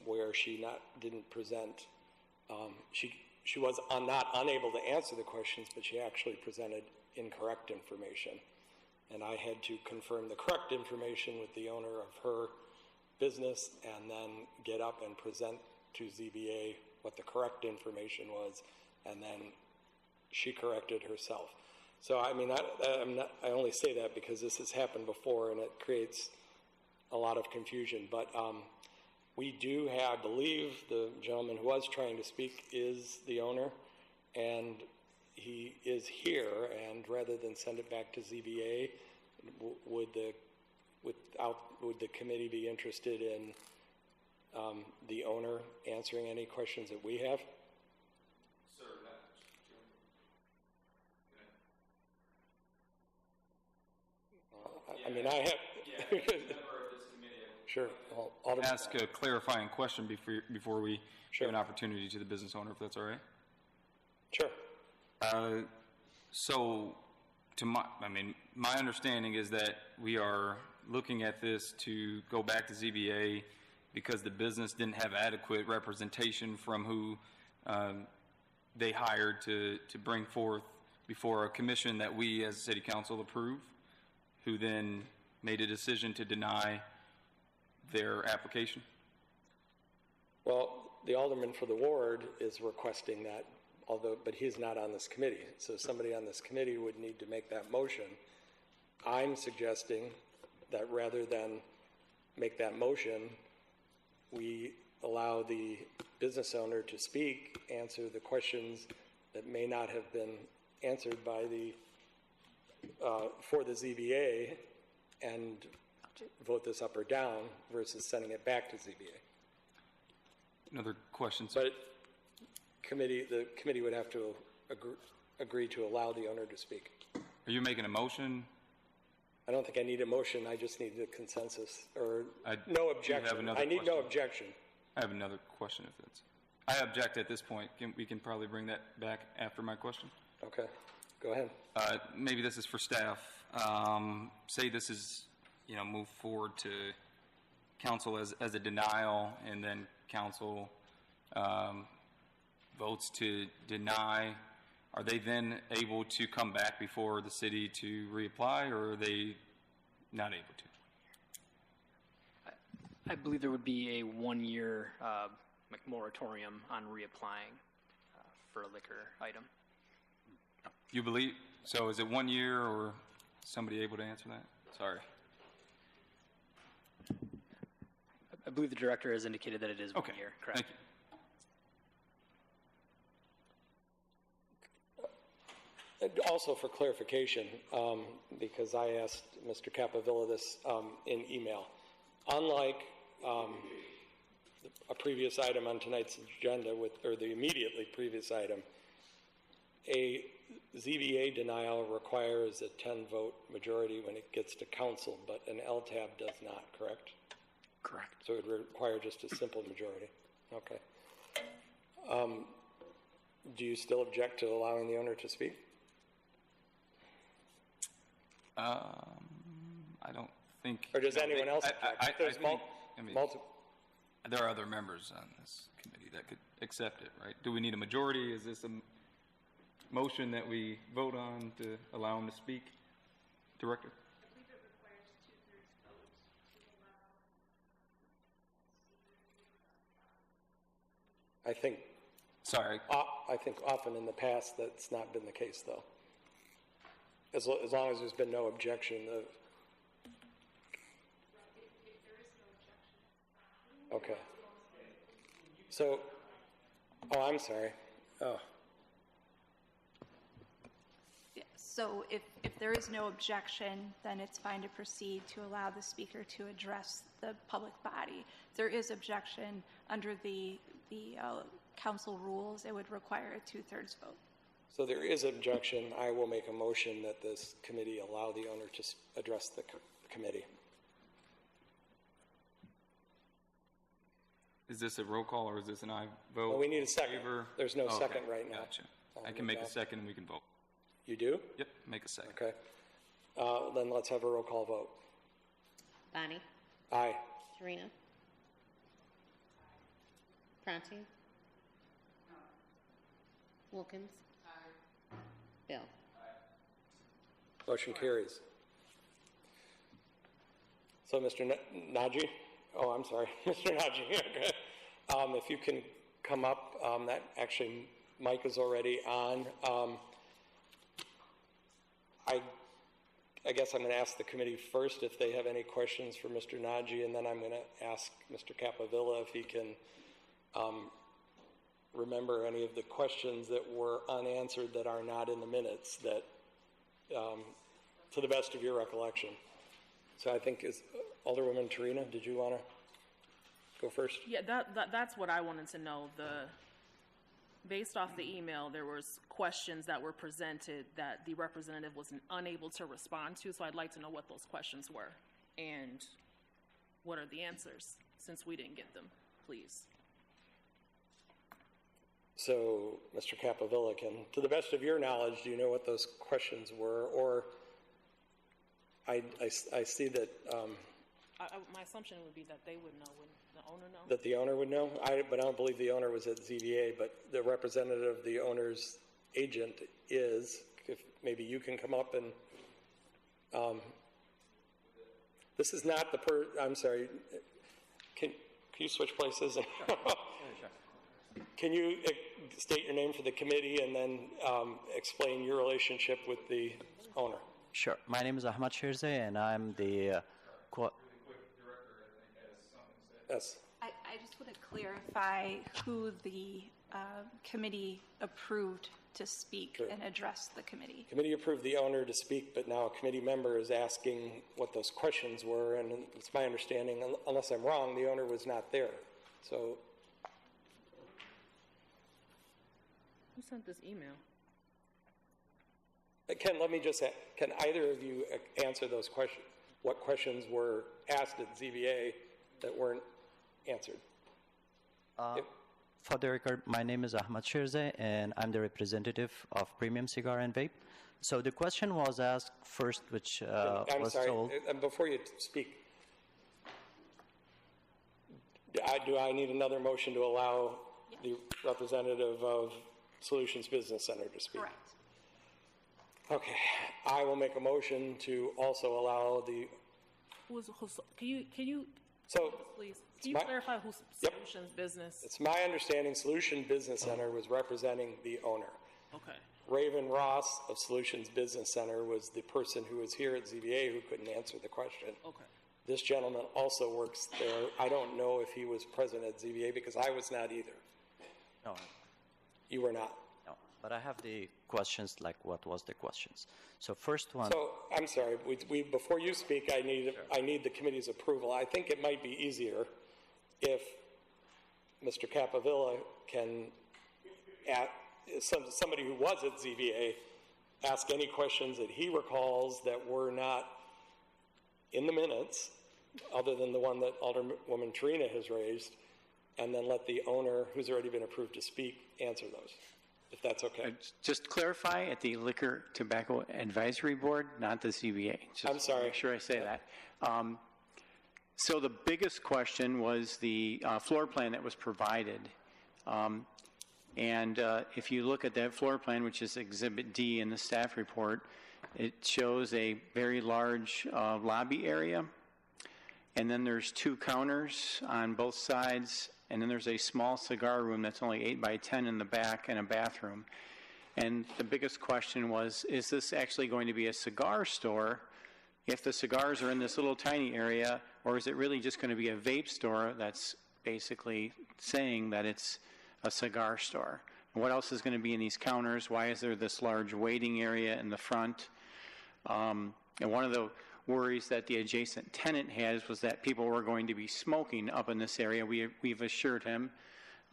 [SPEAKER 2] where she didn't present. She was not unable to answer the questions, but she actually presented incorrect information. And I had to confirm the correct information with the owner of her business and then get up and present to ZBA what the correct information was, and then she corrected herself. So, I mean, I only say that because this has happened before and it creates a lot of confusion. But we do have, I believe the gentleman who was trying to speak is the owner, and he is here, and rather than send it back to ZBA, would the committee be interested in the owner answering any questions that we have?
[SPEAKER 18] Sir,
[SPEAKER 2] I mean, I have. Sure.
[SPEAKER 18] I'll ask a clarifying question before we give an opportunity to the business owner, if that's all right.
[SPEAKER 2] Sure.
[SPEAKER 18] So, my understanding is that we are looking at this to go back to ZBA because the business didn't have adequate representation from who they hired to bring forth before a commission that we as city council approve, who then made a decision to deny their application?
[SPEAKER 2] Well, the alderman for the ward is requesting that, but he's not on this committee. So somebody on this committee would need to make that motion. I'm suggesting that rather than make that motion, we allow the business owner to speak, answer the questions that may not have been answered by for the ZBA, and vote this up or down versus sending it back to ZBA.
[SPEAKER 18] Another question,
[SPEAKER 2] sir. But the committee would have to agree to allow the owner to speak.
[SPEAKER 18] Are you making a motion?
[SPEAKER 2] I don't think I need a motion. I just need the consensus or no objection. I need no objection.
[SPEAKER 18] I have another question if that's. I object at this point. We can probably bring that back after my question.
[SPEAKER 2] Okay. Go ahead.
[SPEAKER 18] Maybe this is for staff. Say this is, move forward to council as a denial, and then council votes to deny. Are they then able to come back before the city to reapply, or are they not able to?
[SPEAKER 19] I believe there would be a 1-year moratorium on reapplying for a liquor item.
[SPEAKER 18] You believe? So is it 1 year, or somebody able to answer that? Sorry.
[SPEAKER 19] I believe the director has indicated that it is 1 year. Correct.
[SPEAKER 18] Thank you.
[SPEAKER 2] Also for clarification, because I asked Mr. Capavilla this in email. Unlike a previous item on tonight's agenda, or the immediately previous item, a ZBA denial requires a 10-vote majority when it gets to council, but an LTAB does not, correct?
[SPEAKER 19] Correct.
[SPEAKER 2] So it would require just a simple majority. Okay. Do you still object to allowing the owner to speak?
[SPEAKER 18] I don't think.
[SPEAKER 2] Or does anyone else object?
[SPEAKER 18] There are other members on this committee that could accept it, right? Do we need a majority? Is this a motion that we vote on to allow him to speak? Director?
[SPEAKER 20] I believe it requires 2/3 votes to allow.
[SPEAKER 2] I think.
[SPEAKER 18] Sorry.
[SPEAKER 2] I think often in the past that's not been the case, though. as long as there's been no objection. Okay. So, oh, I'm sorry. Oh.
[SPEAKER 21] Yeah, so if there is no objection, then it's fine to proceed to allow the speaker to address the public body. If there is objection under the council rules, it would require a 2/3 vote.
[SPEAKER 2] So there is objection. I will make a motion that this committee allow the owner to address the committee.
[SPEAKER 18] Is this a roll call or is this an aye vote?
[SPEAKER 2] Well, we need a second.
[SPEAKER 18] Favor?
[SPEAKER 2] There's no
[SPEAKER 18] Okay,
[SPEAKER 2] second right now.
[SPEAKER 18] Gotcha. I can make a second and we can vote.
[SPEAKER 2] You do?
[SPEAKER 18] Yep, make a second.
[SPEAKER 2] Okay. Then let's have a roll call vote.
[SPEAKER 22] Bonnie?
[SPEAKER 2] Aye.
[SPEAKER 22] Serena? Pronti? Wilkins? Bill?
[SPEAKER 2] Motion carries. So, Mr. Najee? Oh, I'm sorry. Mr. Najee. Okay. If you can come up, that actually, mic is already on. I guess I'm going to ask the committee first if they have any questions for Mr. Najee, and then I'm going to ask Mr. Capavilla if he can remember any of the questions that were unanswered that are not in the minutes, that to the best of your recollection. So I think is Alderwoman Tarina, did you want to go first?
[SPEAKER 16] Yeah, that's what I wanted to know. Based off the email, there was questions that were presented that the representative was unable to respond to, so I'd like to know what those questions were and what are the answers, since we didn't get them, please.
[SPEAKER 2] So, Mr. Capavilla, to the best of your knowledge, do you know what those questions were? Or I see that...
[SPEAKER 16] my assumption would be that they would know. Would the owner know?
[SPEAKER 2] That the owner would know? But I don't believe the owner was at ZBA, but the representative of the owner's agent is. If maybe you can come up and... this is not the I'm sorry. Can you switch places? Can you state your name for the committee and then explain your relationship with the owner?
[SPEAKER 23] Sure. My name is Ahmad Shirze, and I'm the...
[SPEAKER 2] Yes.
[SPEAKER 21] I just want to clarify who the committee approved to speak and address the committee.
[SPEAKER 2] Committee approved the owner to speak, but now a committee member is asking what those questions were, and it's my understanding, unless I'm wrong, the owner was not there. So...
[SPEAKER 16] Who sent this email?
[SPEAKER 2] Ken, let me just ask, can either of you answer those questions? What questions were asked at ZBA that weren't answered?
[SPEAKER 23] For the record, my name is Ahmad Shirze, and I'm the representative of Premium Cigar and Vape. So the question was asked first, which was told...
[SPEAKER 2] And before you speak, do I need another motion to allow the representative of Solutions Business Center to speak?
[SPEAKER 21] Correct.
[SPEAKER 2] Okay. I will make a motion to also allow the...
[SPEAKER 16] Can you please, can you clarify who's Solutions Business?
[SPEAKER 2] It's my understanding Solution Business Center was representing the owner.
[SPEAKER 16] Okay.
[SPEAKER 2] Raven Ross of Solutions Business Center was the person who was here at ZBA who couldn't answer the question.
[SPEAKER 16] Okay.
[SPEAKER 2] This gentleman also works there. I don't know if he was present at ZBA because I was not either.
[SPEAKER 23] No.
[SPEAKER 2] You were not?
[SPEAKER 23] No. But I have the questions, like what was the questions. So first one...
[SPEAKER 2] So, I'm sorry, before you speak, I need the committee's approval. I think it might be easier if Mr. Capavilla can, somebody who was at ZBA, ask any questions that he recalls that were not in the minutes, other than the one that Alderwoman Tarina has raised, and then let the owner, who's already been approved to speak, answer those, if that's okay.
[SPEAKER 11] Just clarify, at the Liquor Tobacco Advisory Board, not the CBA.
[SPEAKER 2] I'm sorry.
[SPEAKER 11] Make sure I say that. So the biggest question was the floor plan that was provided. And if you look at that floor plan, which is Exhibit D in the staff report, it shows a very large lobby area. And then there's 2 counters on both sides. And then there's a small cigar room that's only 8 by 10 in the back and a bathroom. And the biggest question was, is this actually going to be a cigar store if the cigars are in this little tiny area, or is it really just going to be a vape store that's basically saying that it's a cigar store? And what else is going to be in these counters? Why is there this large waiting area in the front? And one of the worries that the adjacent tenant has was that people were going to be smoking up in this area. We've assured him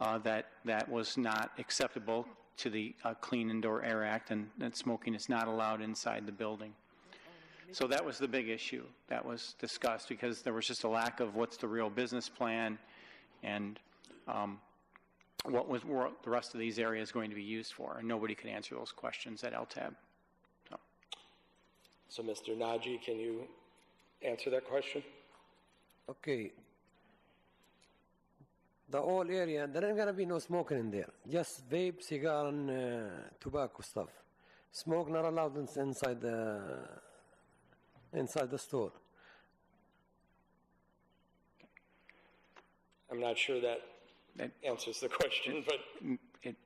[SPEAKER 11] that that was not acceptable to the Clean Indoor Air Act, and that smoking is not allowed inside the building. So that was the big issue that was discussed, because there was just a lack of what's the real business plan and what the rest of these areas going to be used for, and nobody could answer those questions at LTAB.
[SPEAKER 2] So Mr. Naji, can you answer that question?
[SPEAKER 1] Okay. The whole area, there ain't gonna be no smoking in there. Just vape, cigar, and tobacco stuff. Smoke not allowed inside the store.
[SPEAKER 2] I'm not sure that answers the question, but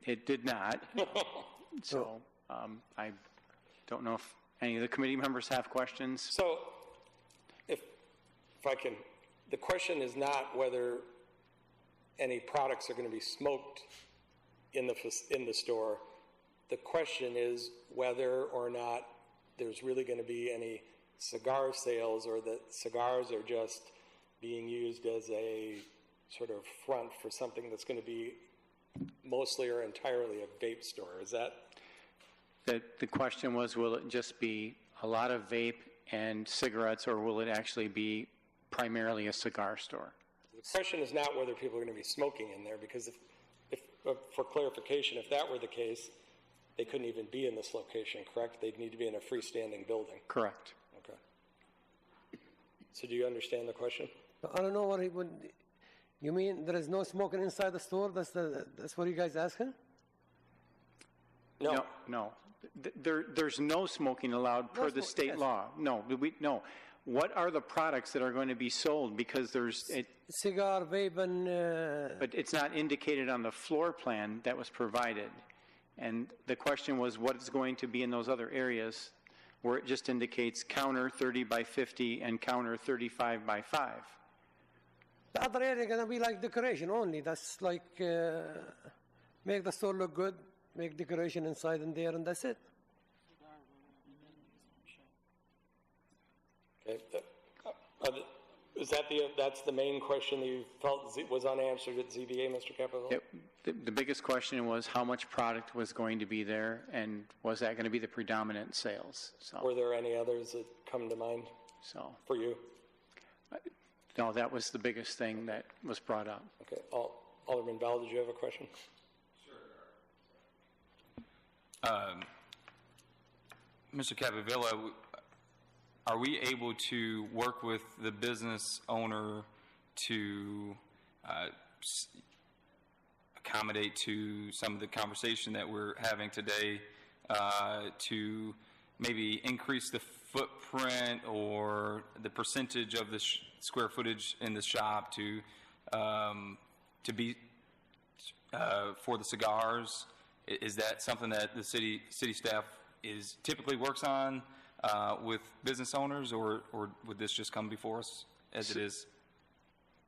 [SPEAKER 11] it did not. So I don't know if any of the committee members have questions.
[SPEAKER 2] So if I can, the question is not whether any products are going to be smoked in the store. The question is whether or not there's really going to be any cigar sales, or that cigars are just being used as a sort of front for something that's going to be mostly or entirely a vape store. Is that?
[SPEAKER 11] The question was, will it just be a lot of vape and cigarettes, or will it actually be primarily a cigar store?
[SPEAKER 2] The question is not whether people are going to be smoking in there, because if for clarification, if that were the case, they couldn't even be in this location, correct? They'd need to be in a freestanding building.
[SPEAKER 11] Correct.
[SPEAKER 2] Okay. So do you understand the question?
[SPEAKER 1] I don't know what he would. You mean there is no smoking inside the store? That's what you guys asking?
[SPEAKER 2] No.
[SPEAKER 11] No. There's no smoking allowed per the state law. No. What are the products that are going to be sold? Because there's
[SPEAKER 1] cigar, vape, and.
[SPEAKER 11] But it's not indicated on the floor plan that was provided. And the question was, what is going to be in those other areas where it just indicates counter 30 by 50 and counter 35 by 5?
[SPEAKER 1] The other area gonna be like decoration only. That's like make the store look good, make decoration inside and there, and that's it.
[SPEAKER 2] Okay. That's the main question that you felt was unanswered at ZBA, Mr. Capello?
[SPEAKER 11] The biggest question was how much product was going to be there, and was that going to be the predominant sales? So,
[SPEAKER 2] were there any others that come to mind for you?
[SPEAKER 11] No, that was the biggest thing that was brought up.
[SPEAKER 2] Okay. Alderman Bell, did you have a question?
[SPEAKER 18] Mr. Capavilla, are we able to work with the business owner to accommodate to some of the conversation that we're having today, to maybe increase the footprint or the percentage of the square footage in the shop to be for the cigars? Is that something that the city staff typically works on with business owners, or would this just come before us as it is?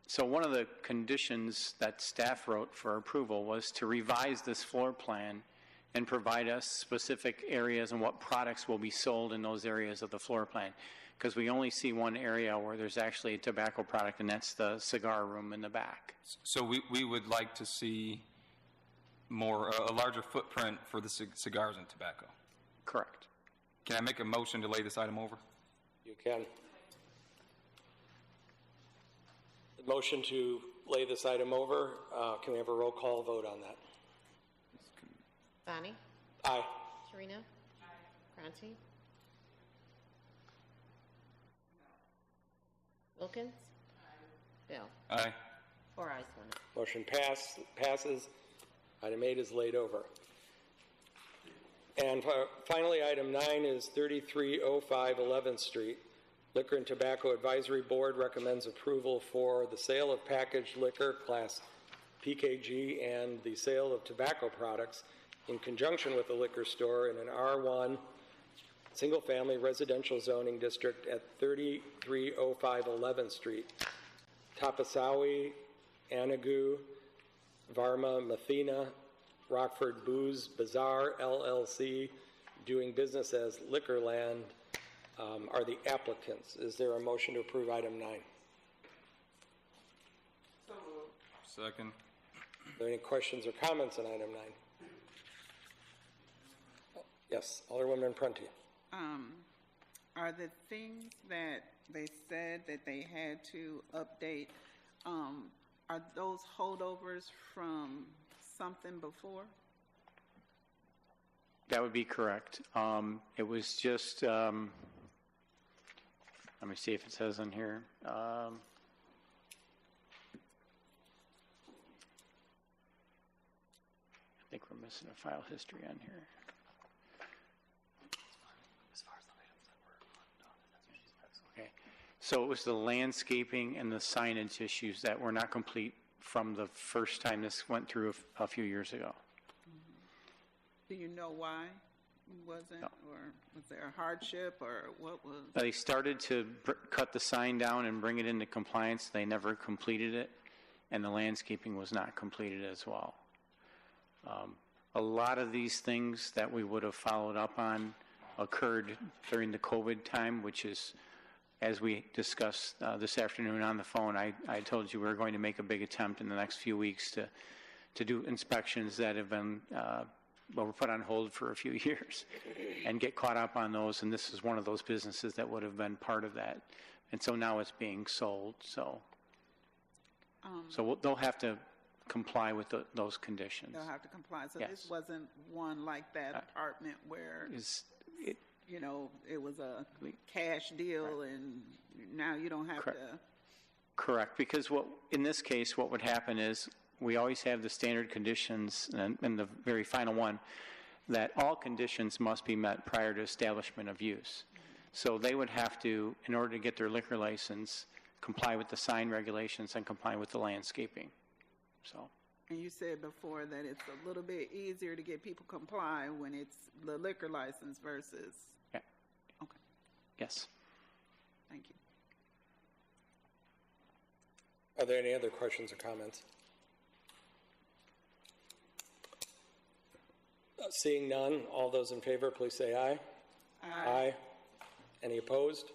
[SPEAKER 11] So one of the conditions that staff wrote for approval was to revise this floor plan and provide us specific areas and what products will be sold in those areas of the floor plan. Because we only see one area where there's actually a tobacco product, and that's the cigar room in the back.
[SPEAKER 18] So we would like to see a larger footprint for the cigars and tobacco.
[SPEAKER 11] Correct.
[SPEAKER 18] Can I make a motion to lay this item over?
[SPEAKER 2] You can. The motion to lay this item over, can we have a roll call vote on that?
[SPEAKER 22] Bonnie?
[SPEAKER 2] Aye.
[SPEAKER 22] Serena? Aye. Bronte? Wilkins? Aye. Bill?
[SPEAKER 18] Aye.
[SPEAKER 22] 4 ayes, 1 no.
[SPEAKER 2] Motion passes. Item 8 is laid over. And finally, item 9 is 3305 11th Street. Liquor and Tobacco Advisory Board recommends approval for the sale of packaged liquor, class PKG, and the sale of tobacco products
[SPEAKER 3] in conjunction with a liquor store in an R1 single-family residential zoning district at 3305 11th Street. Tapasawi, Anagu, Varma, Mathena, Rockford Booze Bazaar, LLC, doing business as Liquorland, are the applicants. Is there a motion to approve item 9?
[SPEAKER 18] Second.
[SPEAKER 3] Are there any questions or comments on item 9? Yes, Alderwoman Prunty.
[SPEAKER 10] Are the things that they said that they had to update, are those holdovers from something before?
[SPEAKER 11] That would be correct. It was just, let me see if it says on here. I think we're missing a file history on here. Okay. So it was the landscaping and the signage issues that were not complete from the first time this went through a few years ago.
[SPEAKER 10] Do you know why it wasn't, or was there a hardship, or what was?
[SPEAKER 11] They started to cut the sign down and bring it into compliance. They never completed it, and the landscaping was not completed as well. A lot of these things that we would have followed up on occurred during the COVID time, which is, as we discussed this afternoon on the phone, I told you we were going to make a big attempt in the next few weeks to do inspections that have been were put on hold for a few years and get caught up on those, and this is one of those businesses that would have been part of that. And so now it's being sold, so they'll have to comply with those conditions.
[SPEAKER 10] They'll have to comply. So
[SPEAKER 11] Yes.
[SPEAKER 10] this wasn't one like that apartment where, you know, it was a cash deal and now you don't have
[SPEAKER 11] Correct.
[SPEAKER 10] to.
[SPEAKER 11] Correct, because in this case, what would happen is we always have the standard conditions, and the very final one, that all conditions must be met prior to establishment of use. So they would have to, in order to get their liquor license, comply with the sign regulations and comply with the landscaping. So.
[SPEAKER 10] And you said before that it's a little bit easier to get people comply when it's the liquor license versus.
[SPEAKER 11] Yeah.
[SPEAKER 10] Okay.
[SPEAKER 11] Yes.
[SPEAKER 10] Thank you.
[SPEAKER 3] Are there any other questions or comments? Seeing none, all those in favor, please say aye. Aye. Any opposed?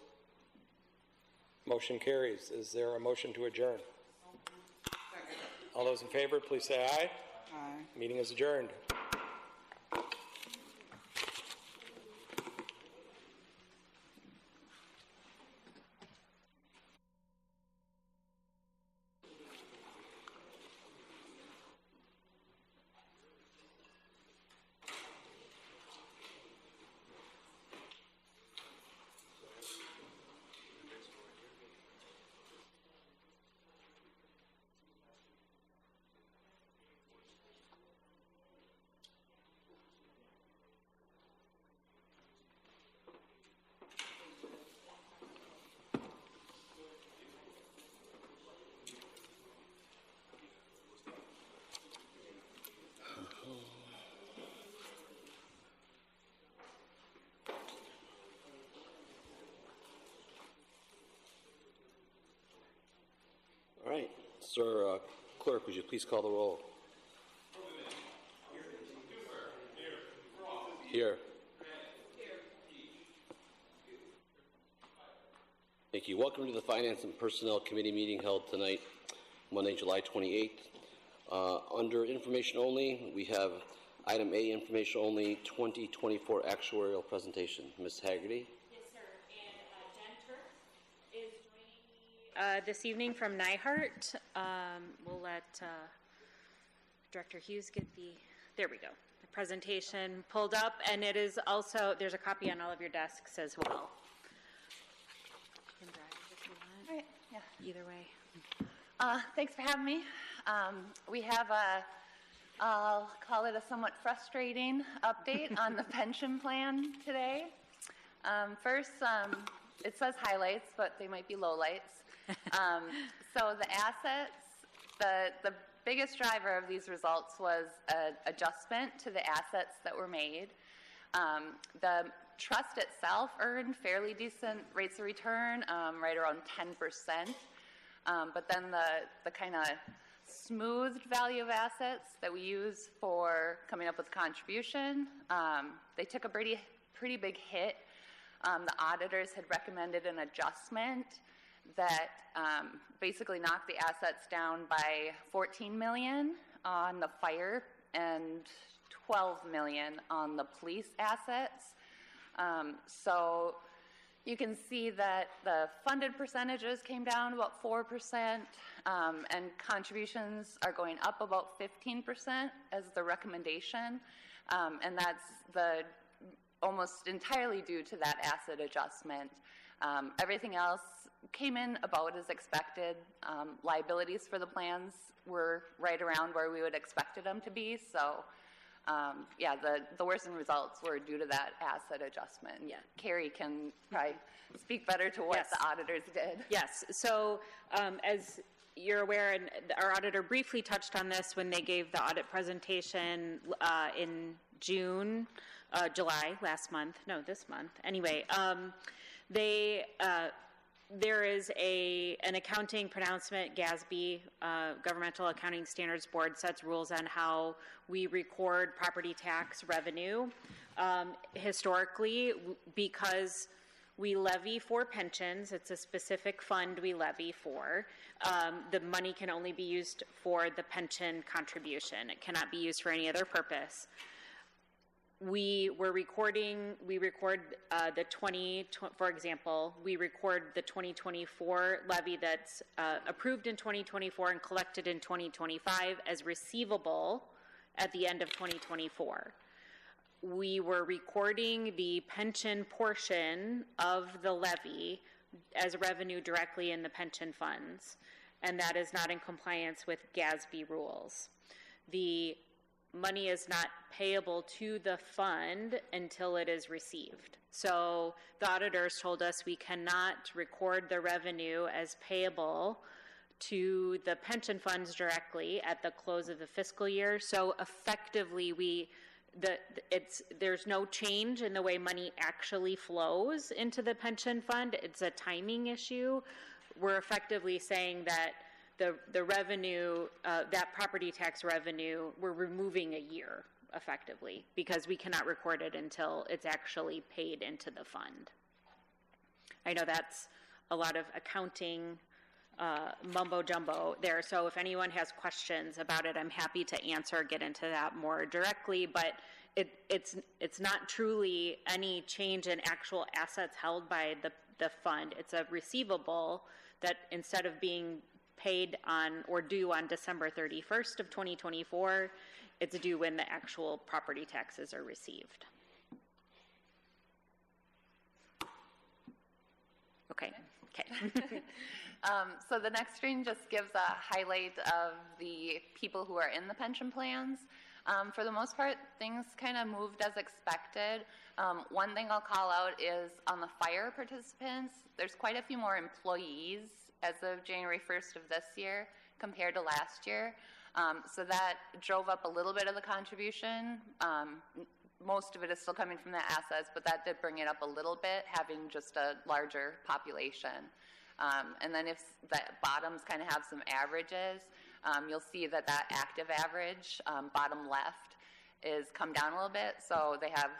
[SPEAKER 3] Motion carries. Is there a motion to adjourn? All those in favor, please say aye.
[SPEAKER 10] Aye.
[SPEAKER 3] Meeting is adjourned.
[SPEAKER 4] All right, Sir Clerk, would you please call the roll? Here. Thank you. Welcome to the Finance and Personnel Committee meeting held tonight, Monday, July 28th. Under information only, we have item A, information only, 2024 actuarial presentation. Ms. Haggerty.
[SPEAKER 5] This evening from Nyhart. We'll let Director Hughes get there we go, the presentation pulled up, and it is also, there's a copy on all of your desks as well. You can drive if you want.
[SPEAKER 24] All right, yeah.
[SPEAKER 5] Either way.
[SPEAKER 24] Thanks for having me. We have I'll call it a somewhat frustrating update on the pension plan today. First, it says highlights, but they might be lowlights. So the assets, the biggest driver of these results was an adjustment to the assets that were made. The trust itself earned fairly decent rates of return, right around 10%. But then the kind of smoothed value of assets that we use for coming up with contribution, they took a pretty big hit. The auditors had recommended an adjustment that basically knocked the assets down by $14 million on the fire and $12 million on the police assets. So you can see that the funded percentages came down about 4%, and contributions are going up about 15% as the recommendation, and that's almost entirely due to that asset adjustment. Everything else came in about as expected. Liabilities for the plans were right around where we would expected them to be, so yeah, the worsened results were due to that asset adjustment. Yeah, Carrie can probably speak better to what the auditors did.
[SPEAKER 5] Yes, so as you're aware, and our auditor briefly touched on this when they gave the audit presentation in June, July, this month. Anyway, there is an accounting pronouncement. GASB, Governmental Accounting Standards Board, sets rules on how we record property tax revenue. Historically, because we levy for pensions, it's a specific fund we levy for, the money can only be used for the pension contribution. It cannot be used for any other purpose. We record for example, we record the 2024 levy that's approved in 2024 and collected in 2025 as receivable at the end of 2024. We were recording the pension portion of the levy as revenue directly in the pension funds, and that is not in compliance with GASB rules. The money is not payable to the fund until it is received. So the auditors told us we cannot record the revenue as payable to the pension funds directly at the close of the fiscal year. So effectively, there's no change in the way money actually flows into the pension fund. It's a timing issue. We're effectively saying that the revenue, that property tax revenue, we're removing a year, effectively, because we cannot record it until it's actually paid into the fund. I know that's a lot of accounting mumbo-jumbo there, so if anyone has questions about it, I'm happy to answer, get into that more directly, but it's not truly any change in actual assets held by the fund. It's a receivable that instead of being paid on or due on December 31st of 2024, it's due when the actual property taxes are received. Okay.
[SPEAKER 24] So the next screen just gives a highlight of the people who are in the pension plans. For the most part, things kind of moved as expected. One thing I'll call out is on the fire participants, there's quite a few more employees as of January 1st of this year compared to last year. So that drove up a little bit of the contribution. Most of it is still coming from the assets, but that did bring it up a little bit, having just a larger population. And then if the bottoms kind of have some averages, you'll see that active average, bottom left, is come down a little bit. So they have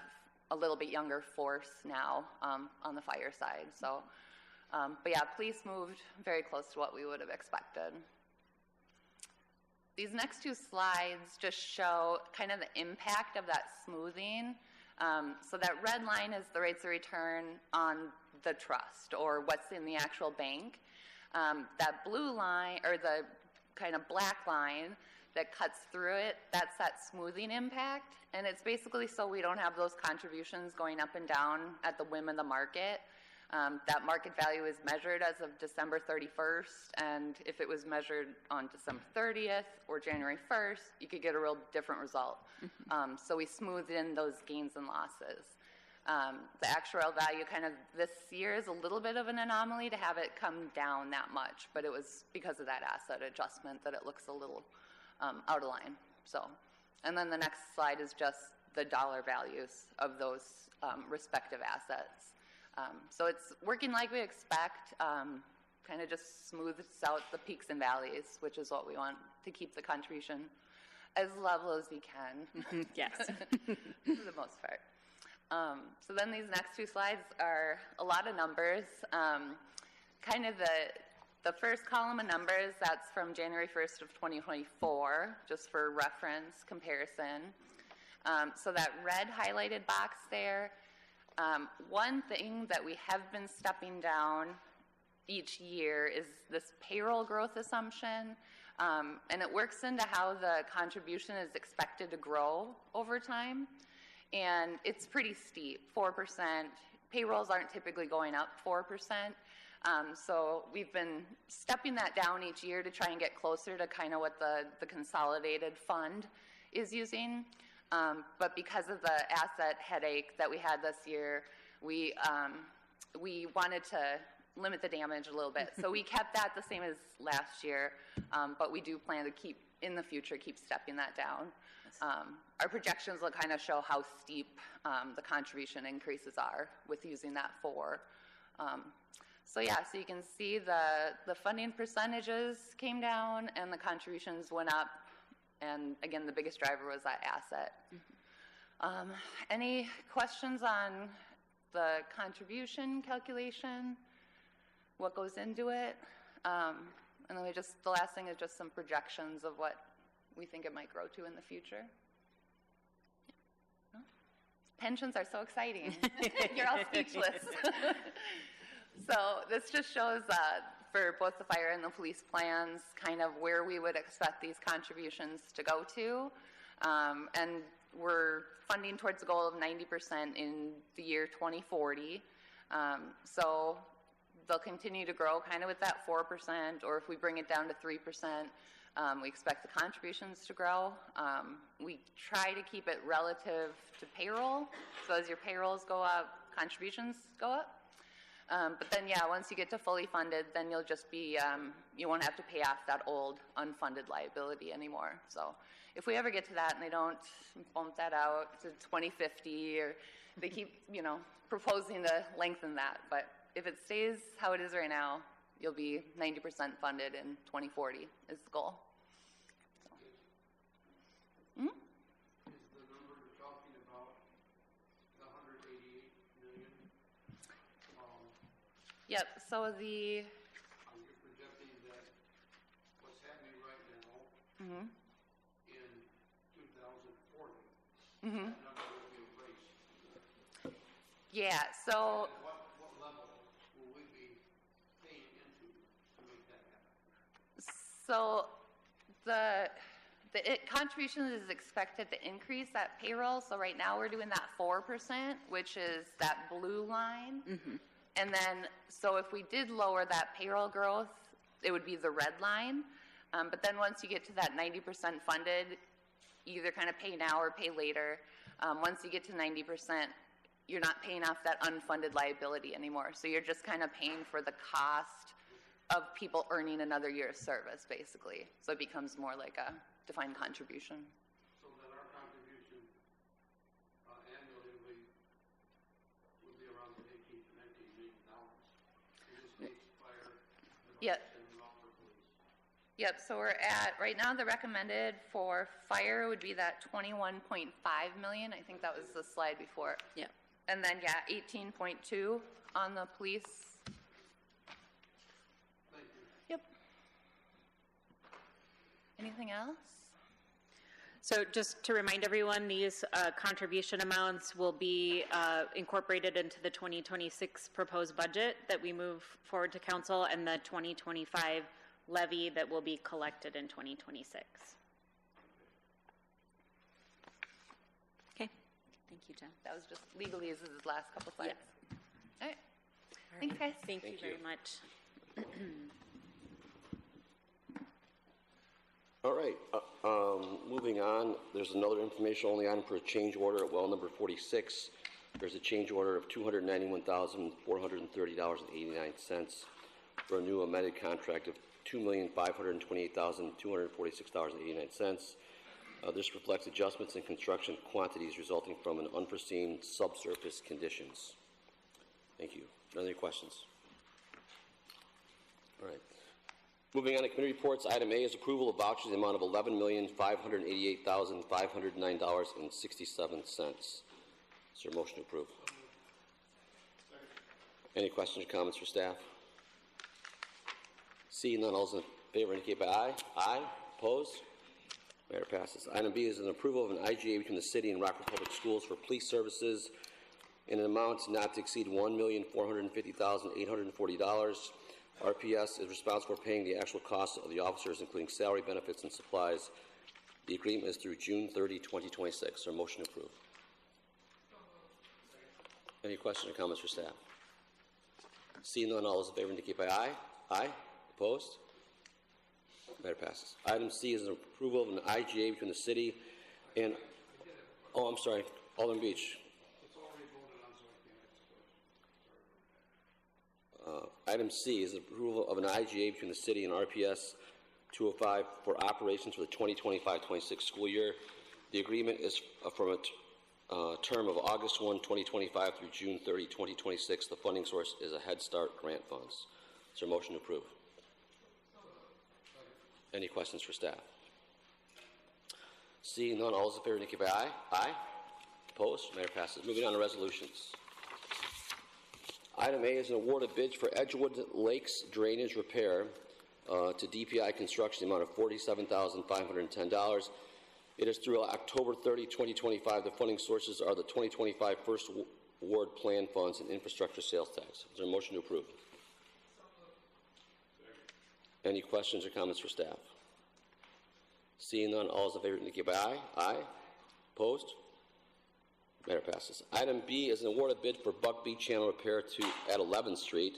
[SPEAKER 24] a little bit younger force now on the fire side. So, but yeah, police moved very close to what we would have expected. These next two slides just show kind of the impact of that smoothing. So that red line is the rates of return on the trust, or what's in the actual bank. That blue line, or the kind of black line that cuts through it, that's that smoothing impact. And it's basically so we don't have those contributions going up and down at the whim of the market. That market value is measured as of December 31st, and if it was measured on December 30th or January 1st, you could get a real different result. So we smoothed in those gains and losses. The actuarial value kind of this year is a little bit of an anomaly to have it come down that much, but it was because of that asset adjustment that it looks a little out of line. So, and then the next slide is just the dollar values of those respective assets. So it's working like we expect, kind of just smooths out the peaks and valleys, which is what we want to keep the contribution as level as we can.
[SPEAKER 5] Yes.
[SPEAKER 24] For the most part. So then these next two slides are a lot of numbers. Kind of the first column of numbers, that's from January 1st of 2024, just for reference comparison. So that red highlighted box there, one thing that we have been stepping down each year is this payroll growth assumption, and it works into how the contribution is expected to grow over time, and it's pretty steep, 4%. Payrolls aren't typically going up 4%, so we've been stepping that down each year to try and get closer to kind of what the consolidated fund is using. But because of the asset headache that we had this year, we wanted to limit the damage a little bit. So we kept that the same as last year, but we do plan to keep, in the future, keep stepping that down. Our projections will kind of show how steep the contribution increases are with using that 4. So yeah, so you can see the funding percentages came down and the contributions went up. And again, the biggest driver was that asset. Any questions on the contribution calculation? What goes into it? And then the last thing is just some projections of what we think it might grow to in the future. No? Pensions are so exciting. You're all speechless. So this just shows for both the fire and the police plans, kind of where we would expect these contributions to go to. And we're funding towards a goal of 90% in the year 2040. So they'll continue to grow kind of with that 4%, or if we bring it down to 3%, we expect the contributions to grow. We try to keep it relative to payroll. So as your payrolls go up, contributions go up. But then, yeah, once you get to fully funded, then you'll just be, you won't have to pay off that old unfunded liability anymore. So if we ever get to that and they don't bump that out to 2050, or they keep, proposing to lengthen that. But if it stays how it is right now, you'll be 90% funded in 2040 is the goal. So. Mm-hmm.
[SPEAKER 2] Is the number you're talking about the 188 million?
[SPEAKER 24] Yep, so the...
[SPEAKER 2] You're projecting that what's happening right now in 2040, that number will be erased.
[SPEAKER 24] Yeah, so...
[SPEAKER 2] What level will we be paying into to make that happen?
[SPEAKER 24] So the contributions is expected to increase at payroll. So right now we're doing that 4%, which is that blue line. And then, so if we did lower that payroll growth, it would be the red line. But then once you get to that 90% funded, you either kind of pay now or pay later. Once you get to 90%, you're not paying off that unfunded liability anymore. So you're just kind of paying for the cost of people earning another year of service, basically. So it becomes more like a defined contribution.
[SPEAKER 2] So that our contribution annually will be around $18 to $19 million. In this case, fire,
[SPEAKER 24] Yep.
[SPEAKER 2] and Rockford police.
[SPEAKER 24] Yep, so we're at, right now the recommended for fire would be that 21.5 million. I think that was the slide before. Yep. And then, yeah, 18.2 on the police.
[SPEAKER 2] Thank you.
[SPEAKER 24] Yep. Anything else?
[SPEAKER 5] So just to remind everyone, these contribution amounts will be incorporated into the 2026 proposed budget that we move forward to council, and the 2025 levy that will be collected in 2026. Okay. Thank you, Jen.
[SPEAKER 24] That was just legalese is his last couple slides. Yeah. All right. Thanks, guys.
[SPEAKER 5] Thank you very much.
[SPEAKER 4] All right, moving on, there's another information-only item for a change order at well number 46. There's a change order of $291,430.89 for a new amended contract of $2,528,246.89. This reflects adjustments in construction quantities resulting from an unforeseen subsurface conditions. Thank you. Any questions? All right. Moving on to committee reports, item A is approval of vouchers in the amount of $11,588,509.67. Is there a motion to approve? Any questions or comments for staff? Seeing none, all those in favor indicate by aye. Aye. Opposed? Matter passes. Item B is an approval of an IGA between the city and Rockford Public Schools for police services in an amount not to exceed $1,450,840. RPS is responsible for paying the actual costs of the officers, including salary, benefits, and supplies. The agreement is through June 30, 2026. Or motion approved. Any questions or comments for staff? Seeing none, all those in favor indicate by aye. Aye. Opposed? Matter passes. Item C is an approval of an IGA between the city and, oh, I'm sorry, Alderman Beach. Item C is approval of an IGA between the city and RPS 205 for operations for the 2025-26 school year. The agreement is from a term of August 1, 2025 through June 30, 2026. The funding source is a Head Start grant funds. Is there a motion to approve? Any questions for staff? Seeing none, all those in favor indicate by aye. Aye. Opposed? Matter passes. Moving on to resolutions. Item A is an award of bids for Edgewood Lakes drainage repair to DPI Construction, the amount of $47,510. It is through October 30, 2025. The funding sources are the 2025 First Award Plan Funds and Infrastructure Sales Tax. Is there a motion to approve? Any questions or comments for staff? Seeing none, all those in favor indicate by aye. Aye. Opposed? Matter passes. Item B is an award of bid for Buckbeat Channel Repair at 11th Street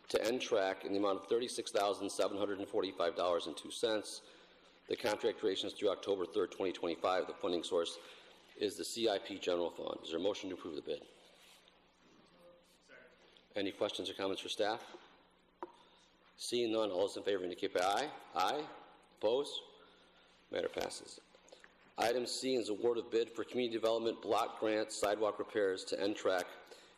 [SPEAKER 4] to N-Track in the amount of $36,745.02. The contract duration is through October 3rd, 2025. The funding source is the CIP General Fund. Is there a motion to approve the bid? Any questions or comments for staff? Seeing none, all those in favor indicate by aye. Aye. Opposed? Matter passes. Item C is award of bid for community development block grant sidewalk repairs to N-Track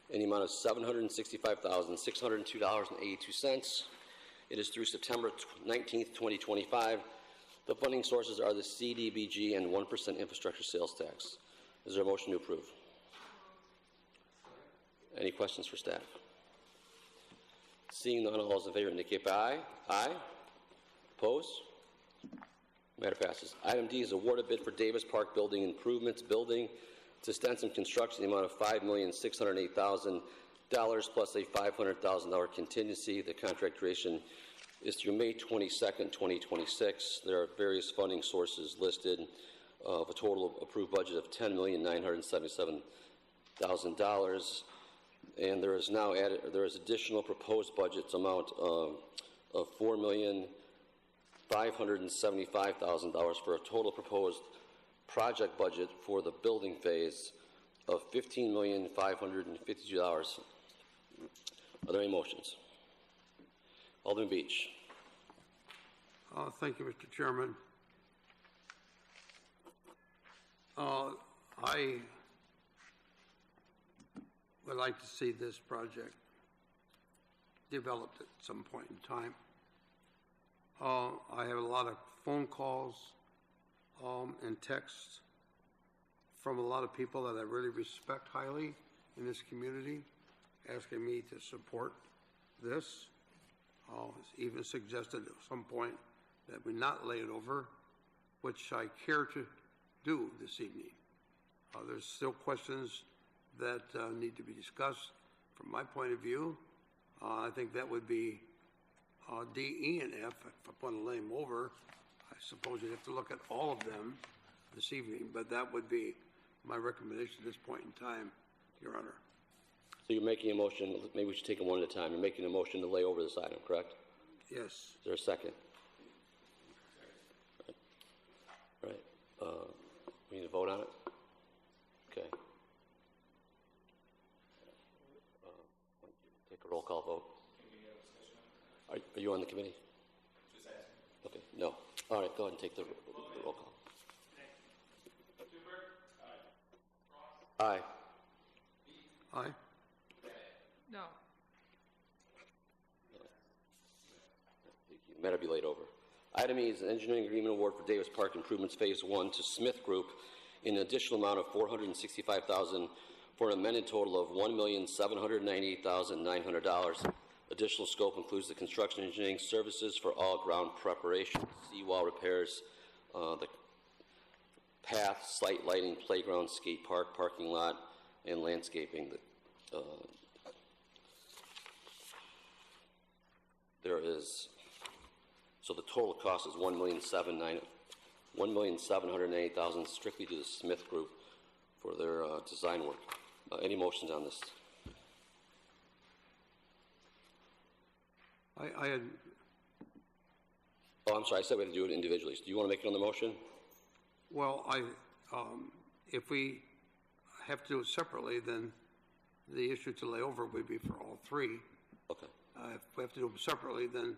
[SPEAKER 4] in the amount of $765,602.82. It is through September 19th, 2025. The funding sources are the CDBG and 1% infrastructure sales tax. Is there a motion to approve? Any questions for staff? Seeing none, all those in favor indicate by aye. Aye. Opposed? Matter passes. Item D is award of bid for Davis Park Building Improvements Building to Stenson Construction, the amount of $5,608,000 plus a $500,000 contingency. The contract duration is through May 22nd, 2026. There are various funding sources listed of a total approved budget of $10,977,000. And there is now added, there is additional proposed budget amount of $4,575,000 for a total proposed project budget for the building phase of $15,552. Are there any motions? Alderman Beach.
[SPEAKER 1] Thank you, Mr. Chairman. I would like to see this project developed at some point in time. I have a lot of phone calls and texts from a lot of people that I really respect highly in this community, asking me to support this. It's even suggested at some point that we not lay it over, which I care to do this evening. There's still questions that need to be discussed. From my point of view, I think that would be D, E, and F. If I want to lay them over, I suppose you'd have to look at all of them this evening, but that would be my recommendation at this point in time, Your Honor.
[SPEAKER 4] So you're making a motion, maybe we should take them one at a time. You're making a motion to lay over this item, correct?
[SPEAKER 1] Yes.
[SPEAKER 4] Is there a second? All right. We need to vote on it? Okay. Take a roll call vote. Are you on the committee? Okay, no. All right, go ahead and take the roll call. Aye.
[SPEAKER 1] Aye.
[SPEAKER 16] No.
[SPEAKER 4] Matter be laid over. Item E is an engineering agreement award for Davis Park Improvements Phase 1 to Smith Group in an additional amount of $465,000 for an amended total of $1,798,900. Additional scope includes the construction engineering services for all ground preparation, seawall repairs, the path, site lighting, playground, skate park, parking lot, and landscaping. So the total cost is $1,798,000 strictly to the Smith Group for their design work. Any motions on this?
[SPEAKER 1] I had,
[SPEAKER 4] Oh, I'm sorry, I said we had to do it individually. So do you want to make it on the motion?
[SPEAKER 1] well, if we have to do it separately, then the issue to lay over would be for all three.
[SPEAKER 4] Okay.
[SPEAKER 1] If we have to do them separately, then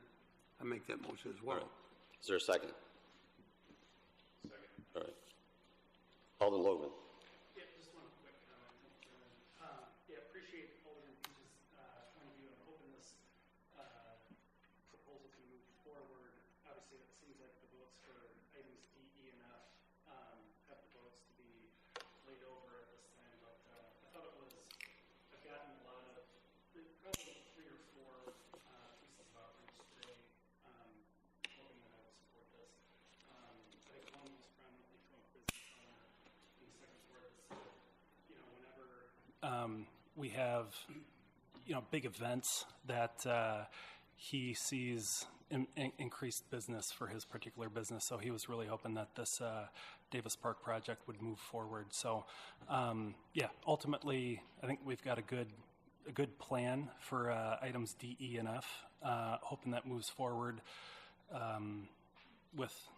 [SPEAKER 1] I make that motion as well.
[SPEAKER 4] All right. Is there a second? Second. All right. Alderman Logan.
[SPEAKER 13] Yeah, just one quick comment, Mr. Chairman. Yeah, appreciate Alderman Peach's point of view and hoping this proposal can move forward. Obviously, it seems like the votes for items D, E, and F have the votes to be laid over at this time, but I thought it was, I've gotten a lot of, probably 3 or 4 pieces of outreach today, hoping that I will support this. I think one was prominently from a business owner in the second ward that said, whenever we have, big events that he sees increased business for his particular business. So he was really hoping that this Davis Park project would move forward. So, ultimately, I think we've got a good plan for items D, E, and F. Hoping that moves forward with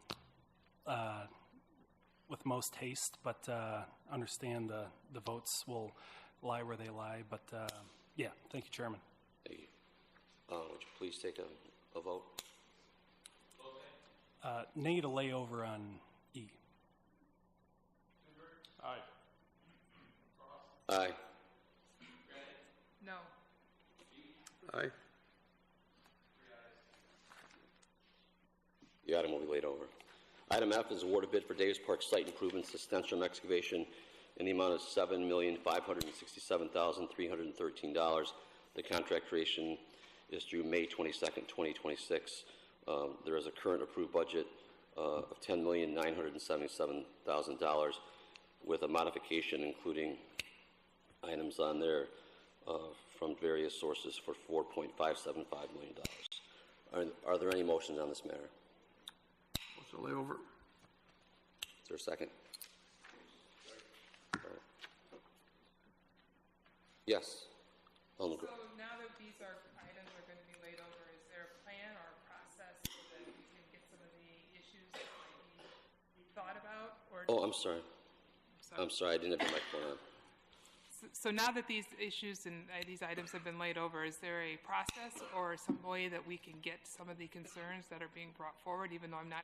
[SPEAKER 13] most haste, but understand the votes will lie where they lie. But thank you, Chairman.
[SPEAKER 4] Thank you. Would you please take a vote?
[SPEAKER 13] Nay to lay over on E.
[SPEAKER 11] Aye.
[SPEAKER 4] Aye.
[SPEAKER 16] No.
[SPEAKER 1] Aye.
[SPEAKER 4] The item will be laid over. Item F is award of bid for Davis Park site improvements to Stenstrom Excavation in the amount of $7,567,313. The contract duration is through May 22nd, 2026. There is a current approved budget of $10,977,000 with a modification including items on there from various sources for $4.575 million. Are there any motions on this matter?
[SPEAKER 1] Motion to lay over.
[SPEAKER 4] Is there a second? Yes.
[SPEAKER 6] So now that these items are going to be laid over, is there a plan or a process so that we can get some of the issues that might be thought about?
[SPEAKER 4] Oh, I'm sorry. I'm sorry, I didn't have your microphone on.
[SPEAKER 6] So now that these issues and these items have been laid over, is there a process or some way that we can get some of the concerns that are being brought forward, even though I'm not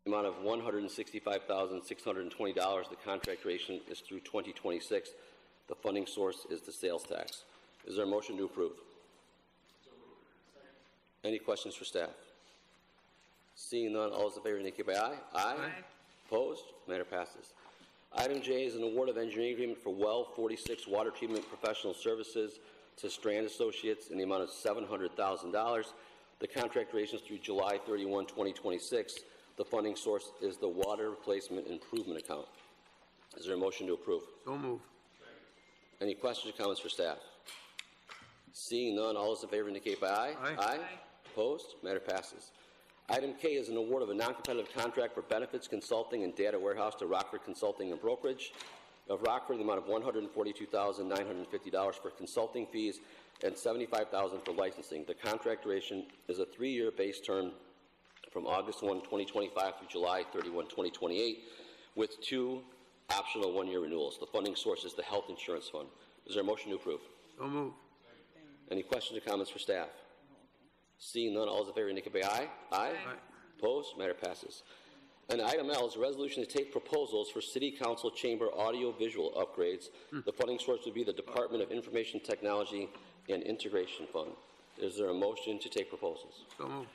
[SPEAKER 4] the amount of $165,620. The contract duration is through 2026. The funding source is the sales tax. Is there a motion to approve? Any questions for staff? Seeing none, all those in favor indicate by aye. Aye. Opposed? Matter passes. Item J is an award of engineering agreement for well 46 water treatment professional services to Strand Associates in the amount of $700,000. The contract duration is through July 31, 2026. The funding source is the Water Replacement Improvement Account. Is there a motion to approve?
[SPEAKER 1] So move.
[SPEAKER 4] Any questions or comments for staff? Seeing none, all those in favor indicate by aye.
[SPEAKER 1] Aye.
[SPEAKER 4] Opposed? Matter passes. Item K is an award of a non-competitive contract for benefits consulting and data warehouse to Rockford Consulting and Brokerage of Rockford in the amount of $142,950 for consulting fees and $75,000 for licensing. The contract duration is a 3-year base term from August 1, 2025 through July 31, 2028, with 2 optional 1-year renewals. The funding source is the Health Insurance Fund. Is there a motion to approve?
[SPEAKER 1] So move.
[SPEAKER 4] Any questions or comments for staff? Seeing none, all those in favor indicate by aye. Aye. Opposed? Matter passes. And item L is a resolution to take proposals for City Council Chamber audio-visual upgrades. The funding source would be the Department of Information Technology and Integration Fund. Is there a motion to take proposals?
[SPEAKER 1] So move.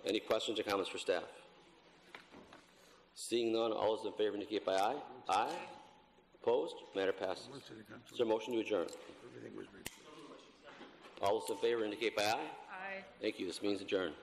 [SPEAKER 4] Any questions or comments for staff? Seeing none, all those in favor indicate by aye. Aye. Opposed? Matter passes. Is there a motion to adjourn?
[SPEAKER 1] Everything was read.
[SPEAKER 4] All those in favor indicate by aye.
[SPEAKER 6] Aye.
[SPEAKER 4] Thank you. This means adjourned.